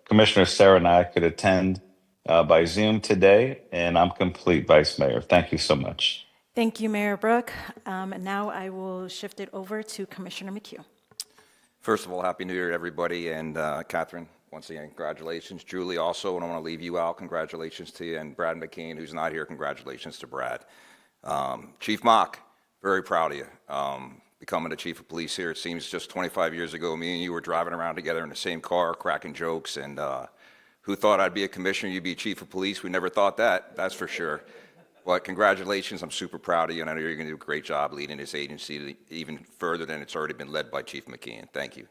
Commissioner Sarah and I could attend by Zoom today, and I'm complete, Vice Mayor. Thank you so much. Thank you, Mayor Brook. And now I will shift it over to Commissioner McHugh. First of all, Happy New Year to everybody, and Catherine, once again, congratulations. Julie, also, I don't want to leave you out, congratulations to you, and Brad McCain, who's not here, congratulations to Brad. Chief Mock, very proud of you. Becoming the chief of police here, it seems just 25 years ago, me and you were driving around together in the same car, cracking jokes, and who thought I'd be a commissioner, you'd be chief of police? We never thought that, that's for sure. But congratulations, I'm super proud of you, and I know you're going to do a great job leading this agency even further than it's already been led by Chief McKeon. Thank you.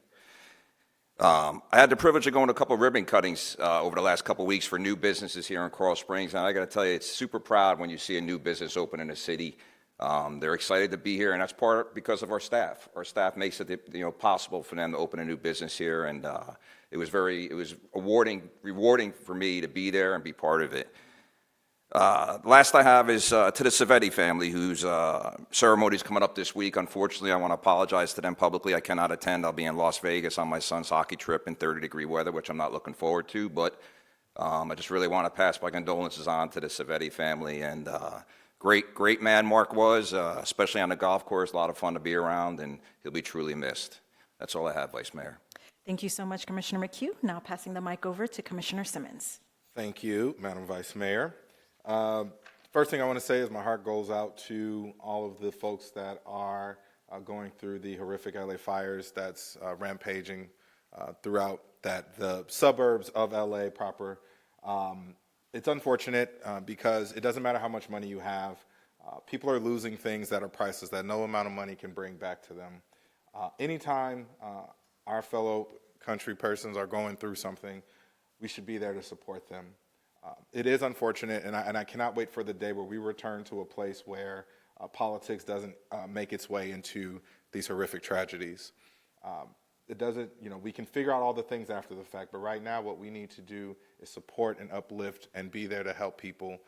I had the privilege of going to a couple of ribbon cuttings over the last couple of weeks for new businesses here in Coral Springs, and I got to tell you, it's super proud when you see a new business open in the city. They're excited to be here, and that's because of our staff. Our staff makes it possible for them to open a new business here, and it was rewarding for me to be there and be part of it. Last I have is to the Savetti family, whose ceremony is coming up this week. Unfortunately, I want to apologize to them publicly. I cannot attend. I'll be in Las Vegas on my son's hockey trip in 30-degree weather, which I'm not looking forward to. But I just really want to pass my condolences on to the Savetti family. And great man Mark was, especially on the golf course. A lot of fun to be around, and he'll be truly missed. That's all I have, Vice Mayor. Thank you so much, Commissioner McHugh. Now passing the mic over to Commissioner Simmons. Thank you, Madam Vice Mayor. First thing I want to say is my heart goes out to all of the folks that are going through the horrific LA fires that's rampaging throughout the suburbs of LA proper. It's unfortunate because it doesn't matter how much money you have. People are losing things that are priceless that no amount of money can bring back to them. Anytime our fellow country persons are going through something, we should be there to support them. It is unfortunate, and I cannot wait for the day where we return to a place where politics doesn't make its way into these horrific tragedies. It doesn't, we can figure out all the things after the fact, but right now what we need to do is support and uplift and be there to help people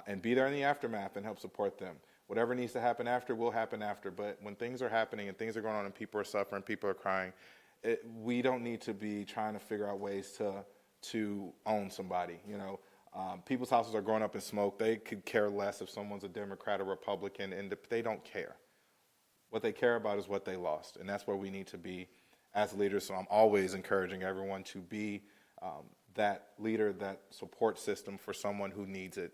and be there in the aftermath and help support them. Whatever needs to happen after will happen after, but when things are happening and things are going on and people are suffering, people are crying, we don't need to be trying to figure out ways to own somebody. People's houses are growing up in smoke. They could care less if someone's a Democrat or Republican, and they don't care. What they care about is what they lost, and that's where we need to be as leaders. So I'm always encouraging everyone to be that leader, that support system for someone who needs it.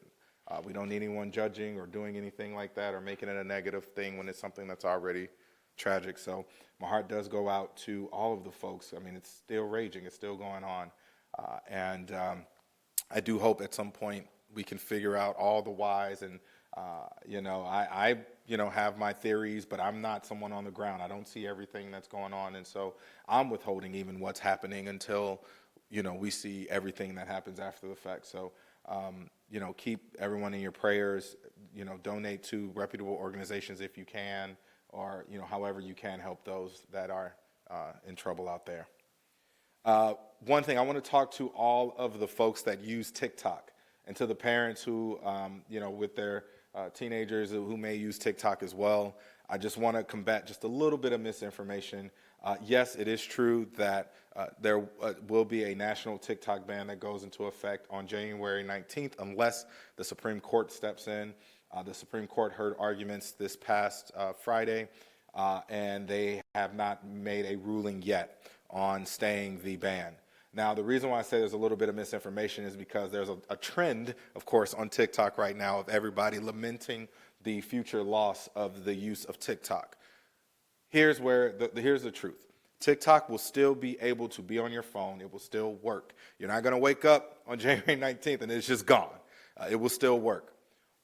We don't need anyone judging or doing anything like that or making it a negative thing when it's something that's already tragic. So my heart does go out to all of the folks. I mean, it's still raging. It's still going on. And I do hope at some point we can figure out all the whys. And, I have my theories, but I'm not someone on the ground. I don't see everything that's going on. And so I'm withholding even what's happening until, we see everything that happens after the fact. So keep everyone in your prayers. Donate to reputable organizations if you can, or, however you can help those that are in trouble out there. One thing, I want to talk to all of the folks that use TikTok and to the parents who, with their teenagers who may use TikTok as well. I just want to combat just a little bit of misinformation. Yes, it is true that there will be a national TikTok ban that goes into effect on January 19th unless the Supreme Court steps in. The Supreme Court heard arguments this past Friday, and they have not made a ruling yet on staying the ban. Now, the reason why I say there's a little bit of misinformation is because there's a trend, of course, on TikTok right now of everybody lamenting the future loss of the use of TikTok. Here's the truth. TikTok will still be able to be on your phone. It will still work. You're not going to wake up on January 19th and it's just gone. It will still work.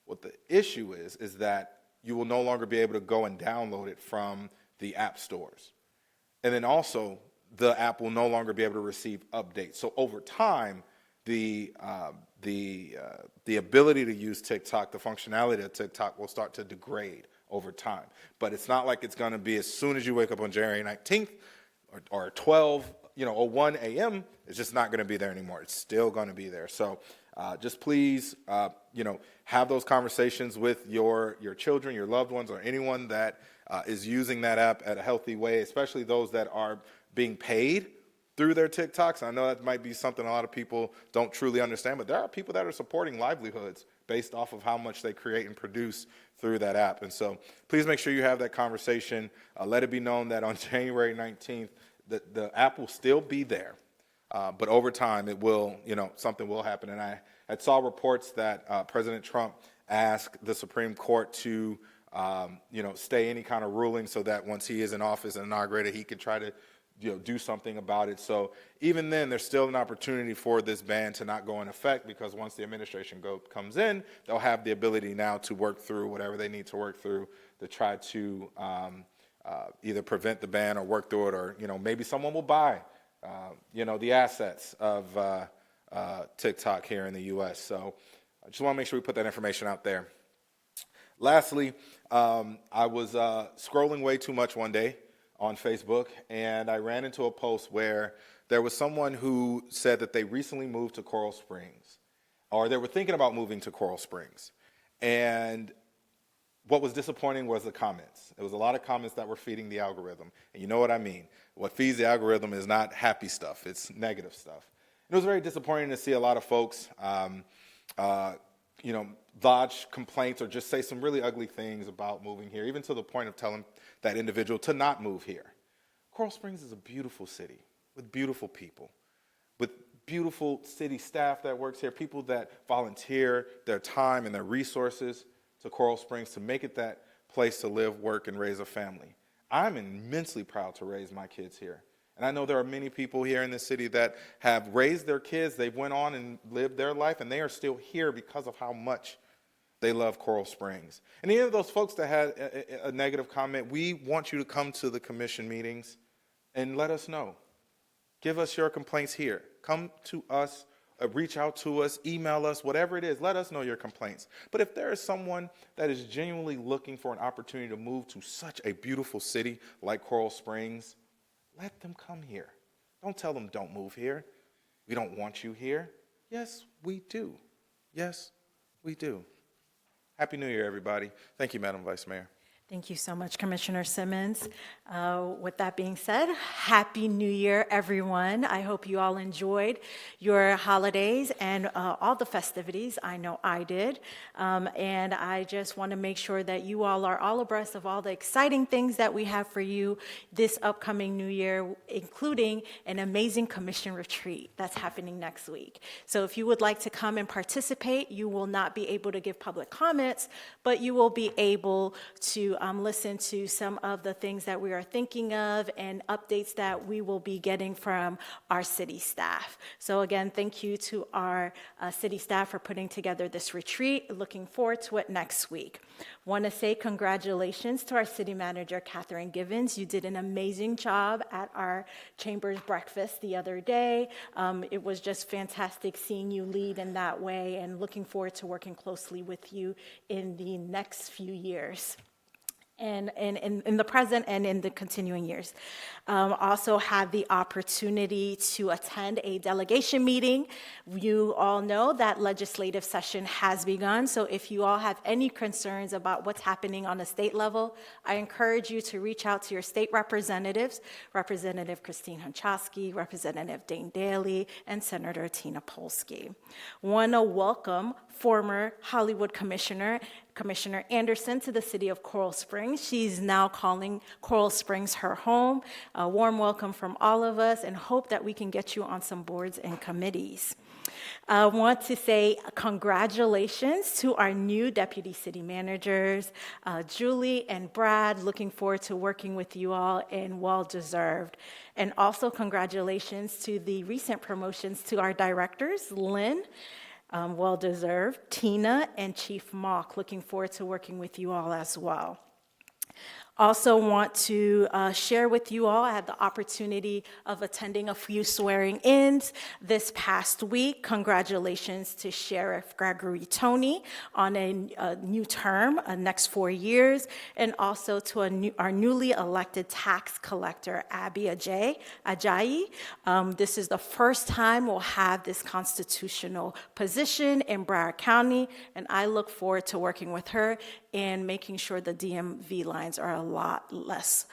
What the issue is that you will no longer be able to go and download it from the app stores. And then also, the app will no longer be able to receive updates. So over time, the ability to use TikTok, the functionality of TikTok will start to degrade over time. But it's not like it's going to be as soon as you wake up on January 19th or 1 a.m., it's just not going to be there anymore. It's still going to be there. So just please, have those conversations with your children, your loved ones, or anyone that is using that app at a healthy way, especially those that are being paid through their TikToks. I know that might be something a lot of people don't truly understand, but there are people that are supporting livelihoods based off of how much they create and produce through that app. And so please make sure you have that conversation. Let it be known that on January 19th, the app will still be there. But over time, it will, something will happen. And I saw reports that President Trump asked the Supreme Court to, stay any kind of ruling so that once he is in office and inaugurated, he could try to, do something about it. So even then, there's still an opportunity for this ban to not go in effect, because once the administration comes in, they'll have the ability now to work through whatever they need to work through to try to either prevent the ban or work through it, or, maybe someone will buy the assets of TikTok here in the U.S. So I just want to make sure we put that information out there. Lastly, I was scrolling way too much one day on Facebook, and I ran into a post where there was someone who said that they recently moved to Coral Springs, or they were thinking about moving to Coral Springs. And what was disappointing was the comments. There was a lot of comments that were feeding the algorithm. And you know what I mean. What feeds the algorithm is not happy stuff. It's negative stuff. It was very disappointing to see a lot of folks, lodge complaints or just say some really ugly things about moving here, even to the point of telling that individual to not move here. Coral Springs is a beautiful city with beautiful people, with beautiful city staff that works here, people that volunteer their time and their resources to Coral Springs to make it that place to live, work, and raise a family. I'm immensely proud to raise my kids here. And I know there are many people here in the city that have raised their kids, they've went on and lived their life, and they are still here because of how much they love Coral Springs. And any of those folks that had a negative comment, we want you to come to the commission meetings and let us know. Give us your complaints here. Come to us, reach out to us, email us, whatever it is. Let us know your complaints. But if there is someone that is genuinely looking for an opportunity to move to such a beautiful city like Coral Springs, let them come here. Don't tell them don't move here. We don't want you here. Yes, we do. Yes, we do. Happy New Year, everybody. Thank you, Madam Vice Mayor. Thank you so much, Commissioner Simmons. With that being said, Happy New Year, everyone. I hope you all enjoyed your holidays and all the festivities. I know I did. And I just want to make sure that you all are all abreast of all the exciting things that we have for you this upcoming New Year, including an amazing commission retreat that's happening next week. So if you would like to come and participate, you will not be able to give public comments, but you will be able to listen to some of the things that we are thinking of and updates that we will be getting from our city staff. So again, thank you to our city staff for putting together this retreat. Looking forward to it next week. Want to say congratulations to our city manager, Catherine Givens. You did an amazing job at our Chambers breakfast the other day. It was just fantastic seeing you lead in that way, and looking forward to working closely with you in the next few years. And in the present and in the continuing years. Also had the opportunity to attend a delegation meeting. You all know that legislative session has begun, so if you all have any concerns about what's happening on the state level, I encourage you to reach out to your state representatives, Representative Christine Hunchowski, Representative Dane Daly, and Senator Tina Polsky. Want to welcome former Hollywood Commissioner Anderson to the city of Coral Springs. She's now calling Coral Springs her home. A warm welcome from all of us, and hope that we can get you on some boards and committees. I want to say congratulations to our new deputy city managers, Julie and Brad. Looking forward to working with you all, and well deserved. And also congratulations to the recent promotions to our directors, Lynn, well deserved, Tina, and Chief Mock. Looking forward to working with you all as well. Also want to share with you all, I had the opportunity of attending a few swearing-ins this past week. Congratulations to Sheriff Gregory Toney on a new term, next 4 years, and also to our newly elected tax collector, Abby Ajayi. This is the first time we'll have this constitutional position in Broward County, and I look forward to working with her and making sure the DMV lines are runs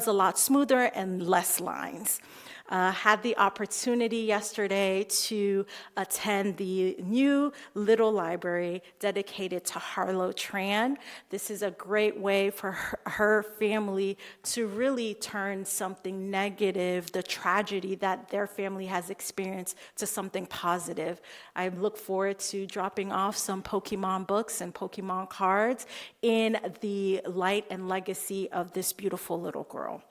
a lot smoother and less lines. Had the opportunity yesterday to attend the new little library dedicated to Harlow Tran. This is a great way for her family to really turn something negative, the tragedy that their family has experienced, to something positive. I look forward to dropping off some Pokemon books and Pokemon cards in the light and legacy of this beautiful little girl.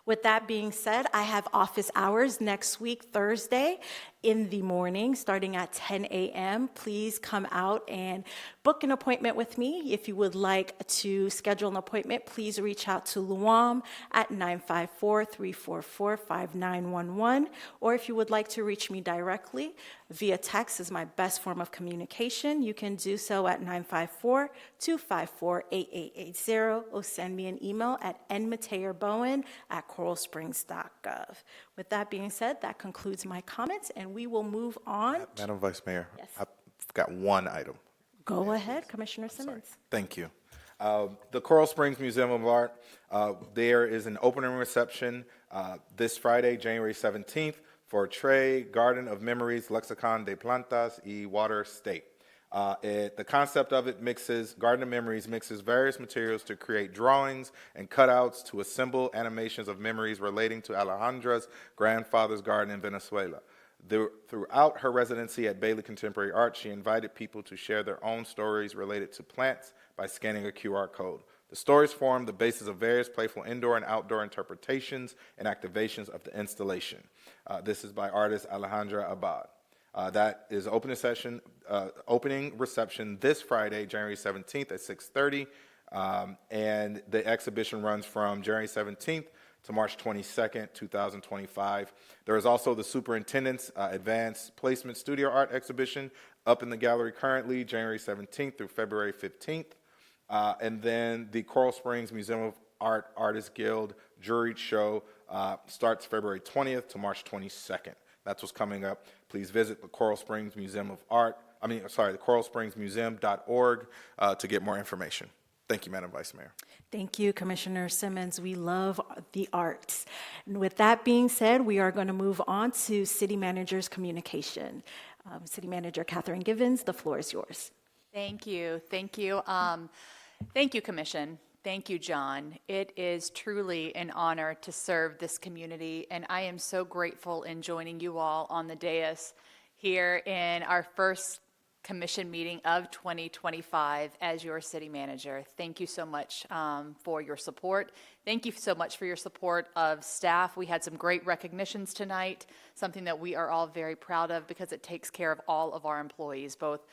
With that being said, I have office hours next week, Thursday, in the morning, starting at 10 a.m. Please come out and book an appointment with me. If you would like to schedule an appointment, please reach out to Luam at 954-344-5911. Or if you would like to reach me directly, via text is my best form of communication. You can do so at 954-254-8880, or send me an email at nmateerbowen@coralsprings.gov. With that being said, that concludes my comments, and we will move on. Madam Vice Mayor, Yes. I've got one item. Go ahead, Commissioner Simmons. Thank you. The Coral Springs Museum of Art, there is an opening reception this Friday, January 17th, for Trey Garden of Memories, Lexicon de Plantas y Water State. The concept of it Garden of Memories mixes various materials to create drawings and cutouts to assemble animations of memories relating to Alejandra's grandfather's garden in Venezuela. Throughout her residency at Bailey Contemporary Art, she invited people to share their own stories related to plants by scanning a QR code. The stories form the basis of various playful indoor and outdoor interpretations and activations of the installation. This is by artist Alejandra Abad. That is opening reception this Friday, January 17th at 6:30, and the exhibition runs from January 17th to March 22nd, 2025. There is also the Superintendent's Advanced Placement Studio Art exhibition up in the gallery currently, January 17th through February 15th. And then the Coral Springs Museum of Art Artists Guild Juried Show starts February 20th to March 22nd. That's what's coming up. Please visit the Coral Springs Museum of Art, the coralspringsmuseum.org to get more information. Thank you, Madam Vice Mayor. Thank you, Commissioner Simmons. We love the arts. And with that being said, we are going to move on to City Manager's communication. City Manager Catherine Givens, the floor is yours. Thank you. Thank you. Thank you, Commission. Thank you, John. It is truly an honor to serve this community, and I am so grateful in joining you all on the dais here in our first commission meeting of 2025 as your city manager. Thank you so much for your support. Thank you so much for your support of staff. We had some great recognitions tonight, something that we are all very proud of because it takes care of all of our employees, both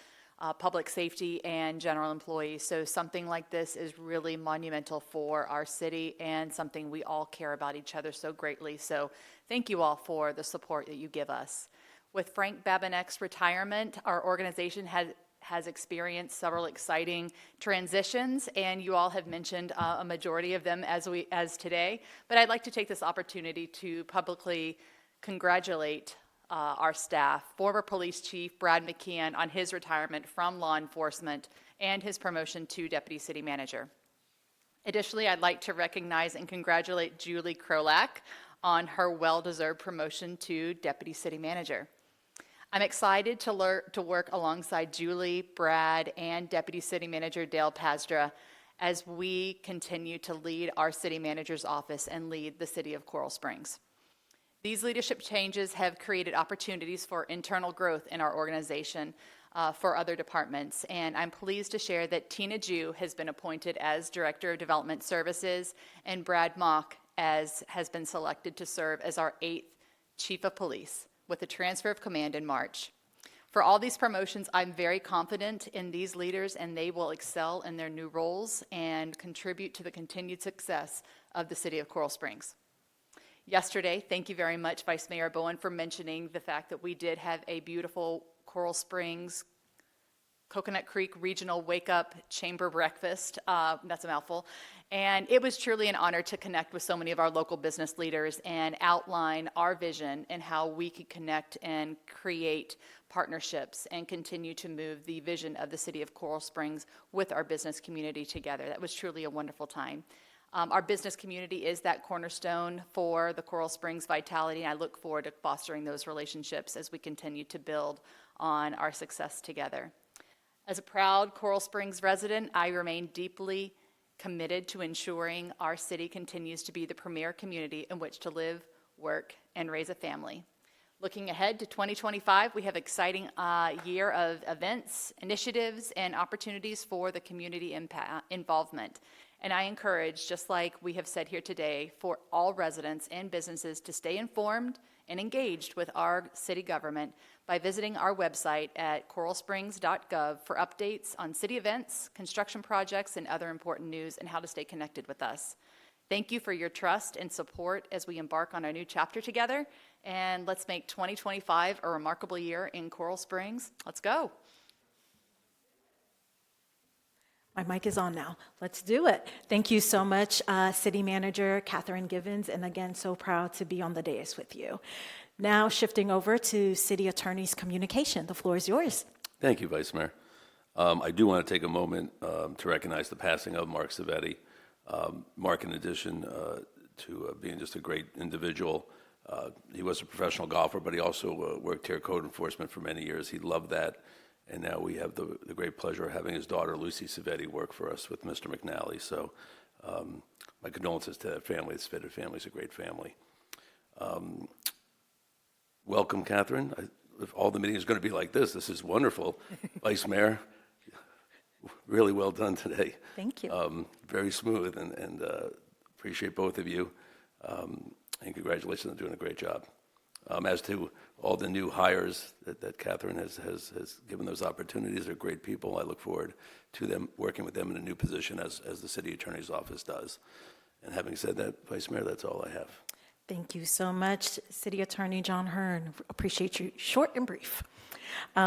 public safety and general employees. So something like this is really monumental for our city and something we all care about each other so greatly. So thank you all for the support that you give us. With Frank Babinek's retirement, our organization has experienced several exciting transitions, and you all have mentioned a majority of them as today. But I'd like to take this opportunity to publicly congratulate our staff, former police chief Brad McKeon, on his retirement from law enforcement and his promotion to deputy city manager. Additionally, I'd like to recognize and congratulate Julie Krolak on her well-deserved promotion to deputy city manager. I'm excited to work alongside Julie, Brad, and Deputy City Manager Dale Pazdra as we continue to lead our city manager's office and lead the city of Coral Springs. These leadership changes have created opportunities for internal growth in our organization for other departments, and I'm pleased to share that Tina Jew has been appointed as Director of Development Services, and Brad Mock has been selected to serve as our 8th Chief of Police, with a transfer of command in March. For all these promotions, I'm very confident in these leaders, and they will excel in their new roles and contribute to the continued success of the city of Coral Springs. Yesterday, thank you very much, Vice Mayor Bowen, for mentioning the fact that we did have a beautiful Coral Springs Coconut Creek Regional Wake Up Chamber Breakfast. That's a mouthful. And it was truly an honor to connect with so many of our local business leaders and outline our vision and how we could connect and create partnerships and continue to move the vision of the city of Coral Springs with our business community together. That was truly a wonderful time. Our business community is that cornerstone for the Coral Springs vitality, and I look forward to fostering those relationships as we continue to build on our success together. As a proud Coral Springs resident, I remain deeply committed to ensuring our city continues to be the premier community in which to live, work, and raise a family. Looking ahead to 2025, we have an exciting year of events, initiatives, and opportunities for the community involvement. And I encourage, just like we have said here today, for all residents and businesses to stay informed and engaged with our city government by visiting our website at coralsprings.gov for updates on city events, construction projects, and other important news, and how to stay connected with us. Thank you for your trust and support as we embark on our new chapter together, and let's make 2025 a remarkable year in Coral Springs. Let's go. My mic is on now. Let's do it. Thank you so much, City Manager Catherine Givens, and again, so proud to be on the dais with you. Now shifting over to City Attorney's communication. The floor is yours. Thank you, Vice Mayor. I do want to take a moment to recognize the passing of Mark Savetti. Mark, in addition to being just a great individual, he was a professional golfer, but he also worked here code enforcement for many years. He loved that. And now we have the great pleasure of having his daughter, Lucy Savetti, work for us with Mr. McNally. So my condolences to that family. The Savetti family is a great family. Welcome, Catherine. If all the meetings are going to be like this is wonderful. Vice Mayor, really well done today. Thank you. Very smooth, and appreciate both of you. And congratulations on doing a great job. As to all the new hires that Catherine has given those opportunities, they're great people. I look forward to them working with them in a new position as the City Attorney's Office does. And having said that, Vice Mayor, that's all I have. Thank you so much, City Attorney John Hearn. Appreciate you, short and brief.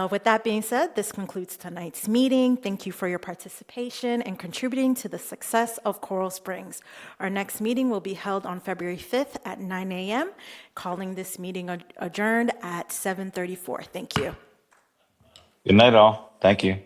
With that being said, this concludes tonight's meeting. Thank you for your participation and contributing to the success of Coral Springs. Our next meeting will be held on February 5th at 9 a.m., calling this meeting adjourned at 7:34. Thank you. Good night, all. Thank you.